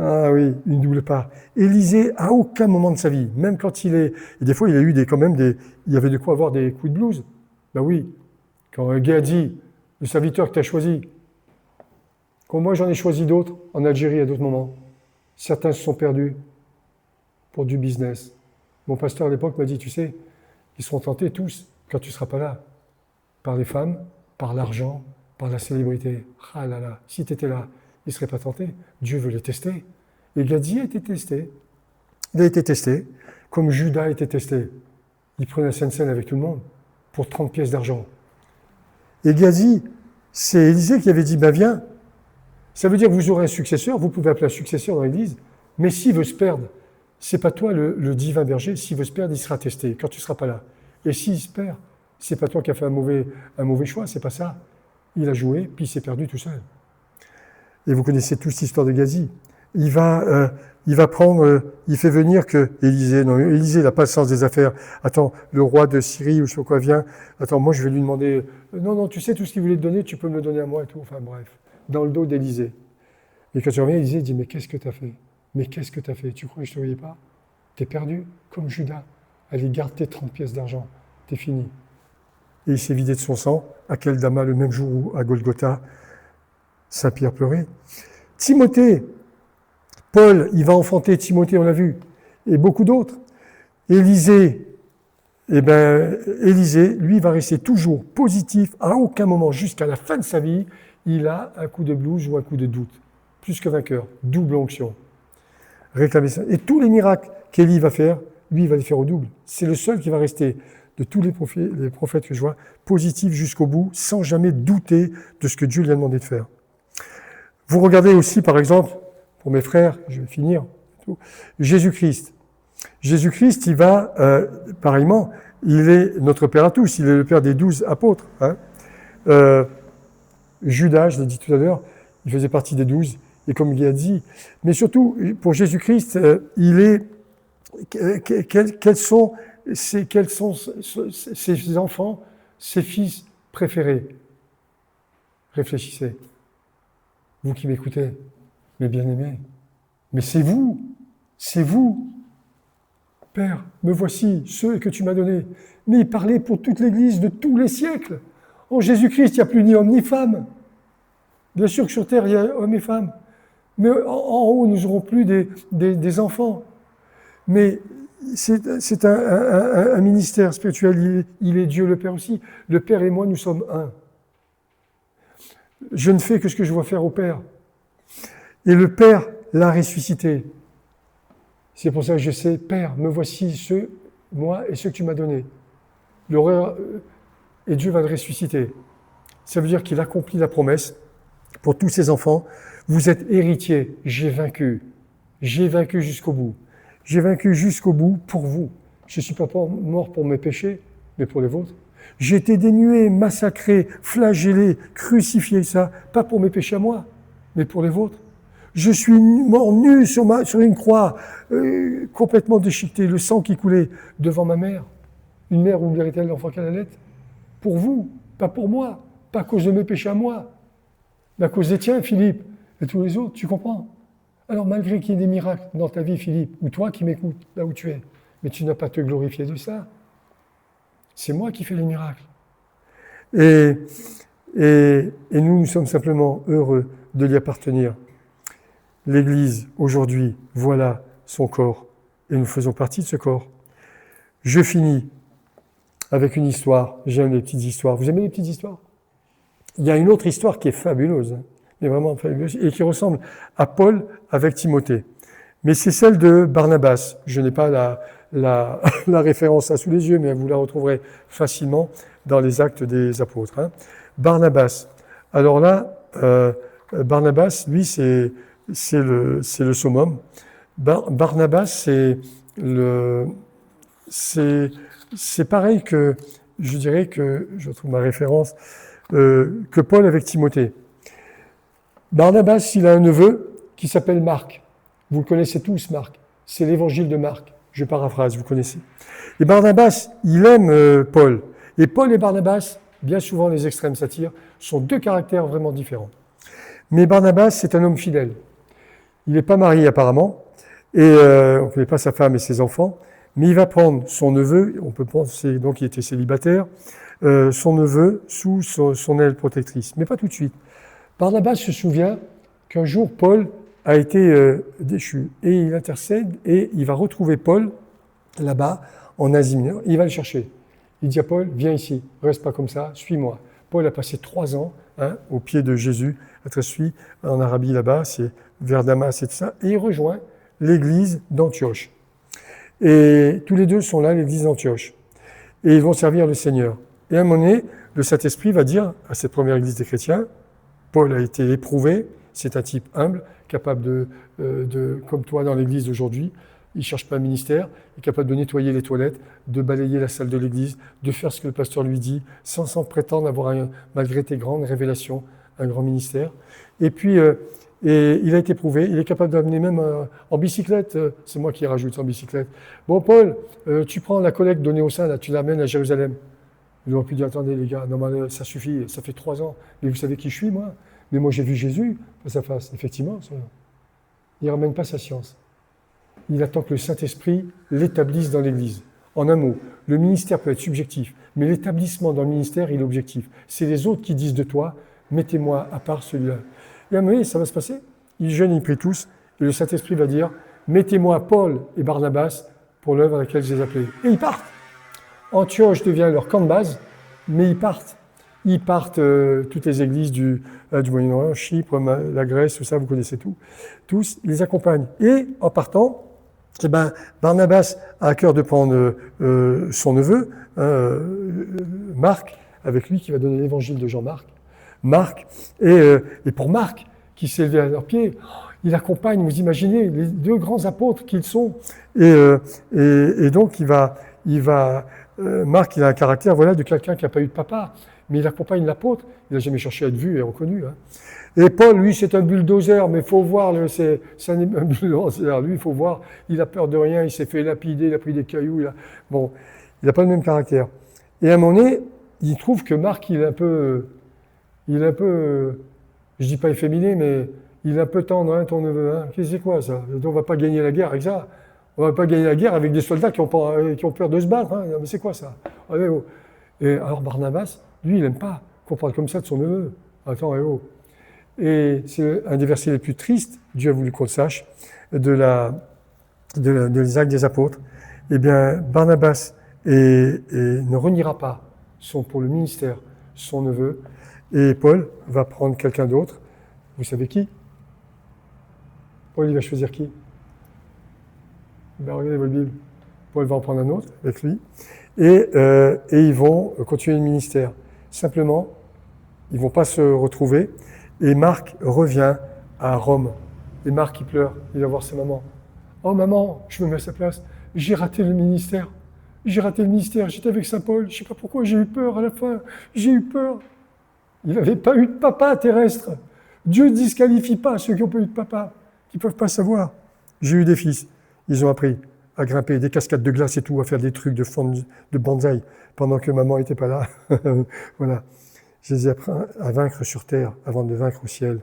Ah oui, une double part. Élisée, à aucun moment de sa vie, même quand il est... Et des fois, il a eu quand même des... Il y avait de quoi avoir des coups de blues. Ben oui, quand Géasi, le serviteur que tu as choisi, quand moi j'en ai choisi d'autres, en Algérie à d'autres moments, certains se sont perdus pour du business. Mon pasteur à l'époque m'a dit, tu sais, ils seront tentés tous, quand tu ne seras pas là, par les femmes, par l'argent, par la célébrité. Ah là là, si tu étais là, ils ne seraient pas tentés. Dieu veut les tester. Et Gadi a été testé. Il a été testé, comme Judas a été testé. Il prenait la Seine-Seine avec tout le monde pour 30 pièces d'argent. Et Gadi, c'est Élisée qui avait dit, ben viens. Ça veut dire que vous aurez un successeur, vous pouvez appeler un successeur dans l'église, mais s'il veut se perdre, c'est pas toi le divin berger, s'il veut se perdre, il sera testé quand tu ne seras pas là. Et s'il se perd, c'est pas toi qui as fait un mauvais choix, c'est pas ça. Il a joué, puis il s'est perdu tout seul. Et vous connaissez tous l'histoire de Gazi. Il fait venir que Élisée n'a pas le sens des affaires. Attends, le roi de Syrie ou je sais pas quoi vient. Attends, moi je vais lui demander, non, tu sais tout ce qu'il voulait te donner, tu peux me le donner à moi et tout. Enfin bref, dans le dos d'Élisée. Et quand tu reviens, Élisée dit, mais qu'est-ce que tu as fait? Mais qu'est-ce que tu as fait? Tu crois que je ne te voyais pas? T'es perdu, comme Judas. Allez, garde tes 30 pièces d'argent. T'es fini. Et il s'est vidé de son sang, à Keldama, le même jour où, à Golgotha, Saint-Pierre pleurait. Timothée, Paul, il va enfanter Timothée, on l'a vu, et beaucoup d'autres. Élisée, Élisée, lui, va rester toujours positif, à aucun moment, jusqu'à la fin de sa vie, il a un coup de blues ou un coup de doute. Plus que vainqueur, double onction. Réclamer ça. Et tous les miracles qu'Élie va faire, lui, il va les faire au double. C'est le seul qui va rester, de tous les prophètes que je vois, positif jusqu'au bout, sans jamais douter de ce que Dieu lui a demandé de faire. Vous regardez aussi, par exemple, pour mes frères, je vais finir, Jésus-Christ. Jésus-Christ, il va, pareillement, il est notre Père à tous, il est le Père des 12 apôtres. Judas, je l'ai dit tout à l'heure, il faisait partie des 12, et comme il a dit, mais surtout, pour Jésus-Christ, il est, quels sont ses enfants, ses fils préférés? Réfléchissez. Vous qui m'écoutez, mes bien-aimés, mais c'est vous, Père, me voici, ceux que tu m'as donnés. Mais il parlait pour toute l'Église de tous les siècles. En Jésus-Christ, il n'y a plus ni homme ni femme. Bien sûr que sur terre, il y a hommes et femmes. Mais en haut, nous n'aurons plus des enfants. Mais c'est un ministère spirituel. Il est Dieu le Père aussi. Le Père et moi, nous sommes un. Je ne fais que ce que je vois faire au Père. Et le Père l'a ressuscité. C'est pour ça que je sais, Père, me voici moi et ceux que tu m'as donnés. Et Dieu va le ressusciter. Ça veut dire qu'il accomplit la promesse pour tous ses enfants. Vous êtes héritiers, j'ai vaincu jusqu'au bout. J'ai vaincu jusqu'au bout pour vous. Je ne suis pas mort pour mes péchés, mais pour les vôtres. J'ai été dénué, massacré, flagellé, crucifié, ça, pas pour mes péchés à moi, mais pour les vôtres. Je suis mort nu sur une croix, complètement déchiqueté, le sang qui coulait devant ma mère. Une mère oublierait-elle l'enfant qu'elle allait? Pour vous, pas pour moi, pas à cause de mes péchés à moi, mais à cause des tiens, Philippe, et tous les autres, tu comprends? Alors malgré qu'il y ait des miracles dans ta vie, Philippe, ou toi qui m'écoutes, là où tu es, mais tu n'as pas à te glorifier de ça. C'est moi qui fais les miracles. Et nous sommes simplement heureux de lui appartenir. L'Église, aujourd'hui, voilà son corps, et nous faisons partie de ce corps. Je finis avec une histoire. J'aime les petites histoires. Vous aimez les petites histoires? Il y a une autre histoire qui est fabuleuse, mais vraiment fabuleuse, et qui ressemble à Paul avec Timothée. Mais c'est celle de Barnabas. Je n'ai pas la référence là sous les yeux, mais vous la retrouverez facilement dans les Actes des Apôtres. Barnabas. Alors là, Barnabas, lui, c'est le summum. Barnabas, c'est pareil que, je dirais que, je trouve ma référence, que Paul avec Timothée. Barnabas, il a un neveu qui s'appelle Marc. Vous le connaissez tous, Marc. C'est l'évangile de Marc. Je paraphrase, vous connaissez. Et Barnabas, il aime Paul. Et Paul et Barnabas, bien souvent les extrêmes s'attirent, sont deux caractères vraiment différents. Mais Barnabas, c'est un homme fidèle. il n'est pas marié apparemment, et on ne connaît pas sa femme et ses enfants, mais il va prendre son neveu, on peut penser donc qu'il était célibataire, son neveu sous son aile protectrice, mais pas tout de suite. Barnabas se souvient qu'un jour Paul a été déchu, et il intercède, et il va retrouver Paul là-bas, en Asie mineure, il va le chercher. Il dit à Paul, viens ici, reste pas comme ça, suis-moi. Paul a passé 3 ans au pied de Jésus, à Tressuie, en Arabie là-bas, c'est vers Damas et tout ça, et il rejoint l'église d'Antioche. Et tous les deux sont là, l'église d'Antioche. Et ils vont servir le Seigneur. Et à un moment donné, le Saint-Esprit va dire à cette première église des chrétiens, Paul a été éprouvé, c'est un type humble, capable comme toi dans l'église d'aujourd'hui, il ne cherche pas un ministère, il est capable de nettoyer les toilettes, de balayer la salle de l'église, de faire ce que le pasteur lui dit, sans prétendre avoir, malgré tes grandes révélations, un grand ministère. Et puis, et il a été prouvé, il est capable d'amener même en bicyclette, c'est moi qui rajoute en bicyclette. Bon, Paul, tu prends la collecte donnée au sein, là, tu l'amènes à Jérusalem. Ils auraient pu dire, attendez les gars, non, mais ça suffit, ça fait 3 ans, mais vous savez qui je suis, moi? Mais moi j'ai vu Jésus face à face, effectivement. Il ne ramène pas sa science. Il attend que le Saint-Esprit l'établisse dans l'Église. En un mot, le ministère peut être subjectif, mais l'établissement dans le ministère, il est objectif. C'est les autres qui disent de toi, mettez-moi à part celui-là. Et à un moment donné, ça va se passer. Ils jeûnent, ils prient tous, et le Saint-Esprit va dire, mettez-moi Paul et Barnabas pour l'œuvre à laquelle je les ai appelés. Et ils partent. Antioche devient leur camp de base, mais ils partent. Ils partent, toutes les églises du Moyen-Orient, Chypre, la Grèce, tout ça, vous connaissez tout. Tous, ils les accompagnent. Et en partant, eh ben, Barnabas a à cœur de prendre son neveu, Marc, avec lui qui va donner l'évangile de Jean-Marc. Marc, et pour Marc, qui s'est élevé à leurs pieds, il accompagne, vous imaginez, les 2 grands apôtres qu'ils sont. Et donc, Marc, il a un caractère voilà, de quelqu'un qui n'a pas eu de papa, mais il accompagne l'apôtre, il n'a jamais cherché à être vu et reconnu. Hein. Et Paul, lui, c'est un bulldozer, mais il faut voir, c'est un bulldozer, lui, il faut voir, il a peur de rien, il s'est fait lapider, il a pris des cailloux, bon, il n'a pas le même caractère. Et à un moment donné, il trouve que Marc, il est un peu, je dis pas efféminé, mais il est un peu tendre, hein, ton neveu, hein. Qu'est-ce que c'est quoi ça? On va pas gagner la guerre avec ça. On va pas gagner la guerre avec des soldats qui ont peur de se battre, hein. Mais c'est quoi ça? Allez, oh. Et alors Barnabas, lui, il n'aime pas qu'on parle comme ça de son neveu. Attends, eh oh. Et c'est un des versets les plus tristes, Dieu a voulu qu'on le sache, de les Actes des Apôtres. Eh bien, Barnabas ne reniera pas pour le ministère son neveu, et Paul va prendre quelqu'un d'autre. Vous savez qui? Paul, il va choisir qui? Ben, regardez votre Bible. Paul va en prendre un autre avec lui, et ils vont continuer le ministère. Simplement, ils ne vont pas se retrouver. Et Marc revient à Rome. Et Marc, il pleure. Il va voir sa maman. Oh maman, je me mets à sa place. J'ai raté le ministère. J'ai raté le ministère. J'étais avec Saint Paul. Je ne sais pas pourquoi, j'ai eu peur à la fin. J'ai eu peur. Il n'avait pas eu de papa terrestre. Dieu ne disqualifie pas ceux qui n'ont pas eu de papa, qui ne peuvent pas savoir. J'ai eu des fils. Ils ont appris à grimper des cascades de glace et tout, à faire des trucs de bonsaï pendant que maman n'était pas là. Voilà. Je les ai appris à vaincre sur terre avant de vaincre au ciel.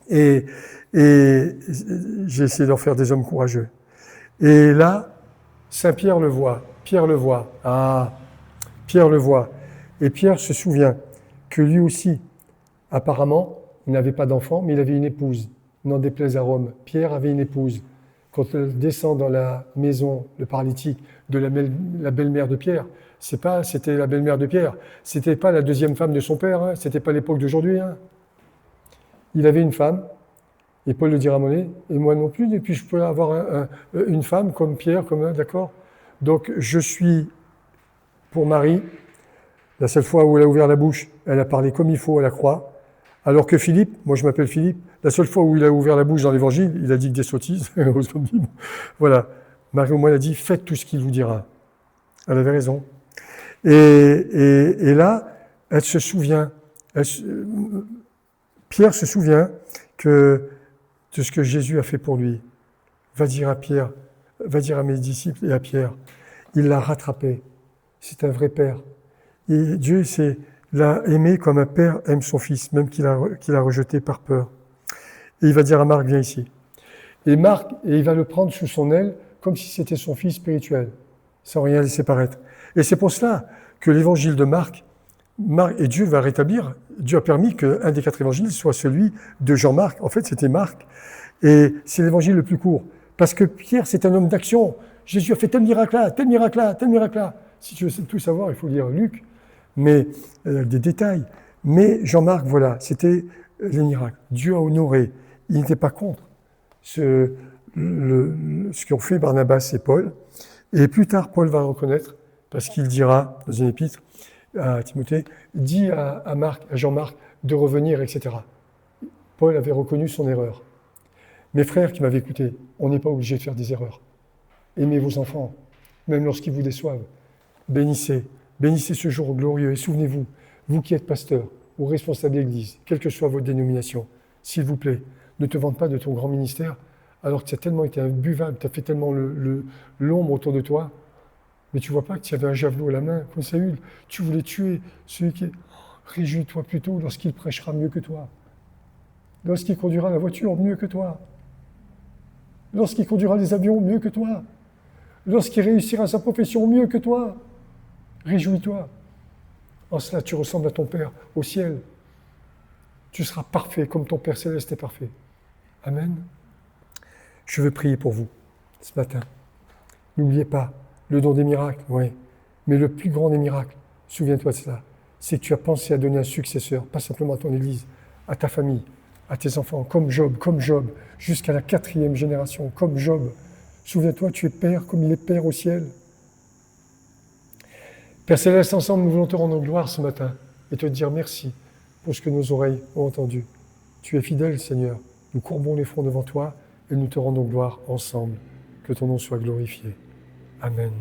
Et j'ai essayé d'en faire des hommes courageux. Et là, Saint Pierre le voit. Pierre le voit. Ah, Pierre le voit. Et Pierre se souvient que lui aussi, apparemment, il n'avait pas d'enfant, mais il avait une épouse. N'en déplaise à Rome. Pierre avait une épouse. Quand il descend dans la maison, le paralytique, de la belle-mère de Pierre, c'était la belle-mère de Pierre, c'était pas la deuxième femme de son père, hein, c'était pas l'époque d'aujourd'hui. Hein. Il avait une femme, et Paul le dira à Monet, et moi non plus, et puis je peux avoir une femme comme Pierre, d'accord? Donc je suis pour Marie, la seule fois où elle a ouvert la bouche, elle a parlé comme il faut à la croix, alors que Philippe, moi je m'appelle Philippe, la seule fois où il a ouvert la bouche dans l'évangile, il a dit que des sottises, voilà. Marie au moins elle a dit, faites tout ce qu'il vous dira. Elle avait raison. Et là, elle se souvient, Pierre se souvient de ce que Jésus a fait pour lui. Va dire à Pierre, va dire à mes disciples et à Pierre, il l'a rattrapé. C'est un vrai père. Et Dieu l'a aimé comme un père aime son fils, même qu'il a rejeté par peur. Et il va dire à Marc, viens ici. Et Marc, et il va le prendre sous son aile comme si c'était son fils spirituel, sans rien laisser paraître. Et c'est pour cela que l'évangile de Marc, et Dieu va rétablir, Dieu a permis qu'un des 4 évangiles soit celui de Jean-Marc. En fait, c'était Marc. Et c'est l'évangile le plus court. Parce que Pierre, c'est un homme d'action. Jésus a fait tel miracle là, tel miracle là, tel miracle là. Si tu veux tout savoir, il faut lire Luc, mais des détails. Mais Jean-Marc, voilà, c'était les miracles. Dieu a honoré. Il n'était pas contre ce qu'ont fait Barnabas et Paul. Et plus tard, Paul va reconnaître, parce qu'il dira dans une épître à Timothée, dit à Jean-Marc de revenir, etc. Paul avait reconnu son erreur. Mes frères qui m'avaient écouté, on n'est pas obligé de faire des erreurs. Aimez vos enfants, même lorsqu'ils vous déçoivent. Bénissez ce jour glorieux et souvenez-vous, vous qui êtes pasteur ou responsable d'église, quelle que soit votre dénomination, s'il vous plaît, ne te vante pas de ton grand ministère alors que tu as tellement été imbuvable, tu as fait tellement l'ombre autour de toi, mais tu vois pas que tu avais un javelot à la main, comme Saül, tu voulais tuer celui qui est... Réjouis-toi plutôt lorsqu'il prêchera mieux que toi, lorsqu'il conduira la voiture mieux que toi, lorsqu'il conduira les avions mieux que toi, lorsqu'il réussira sa profession mieux que toi. Réjouis-toi. En cela, tu ressembles à ton Père au ciel. Tu seras parfait comme ton Père céleste est parfait. Amen. Je veux prier pour vous ce matin. N'oubliez pas le don des miracles, oui, mais le plus grand des miracles, souviens-toi de cela, c'est que tu as pensé à donner un successeur, pas simplement à ton Église, à ta famille, à tes enfants, comme Job, jusqu'à la 4e génération, comme Job. Souviens-toi, tu es Père comme il est Père au ciel. Père Céleste, ensemble, nous voulons te rendre gloire ce matin et te dire merci pour ce que nos oreilles ont entendu. Tu es fidèle, Seigneur. Nous courbons les fronts devant toi et nous te rendons gloire ensemble. Que ton nom soit glorifié. Amen.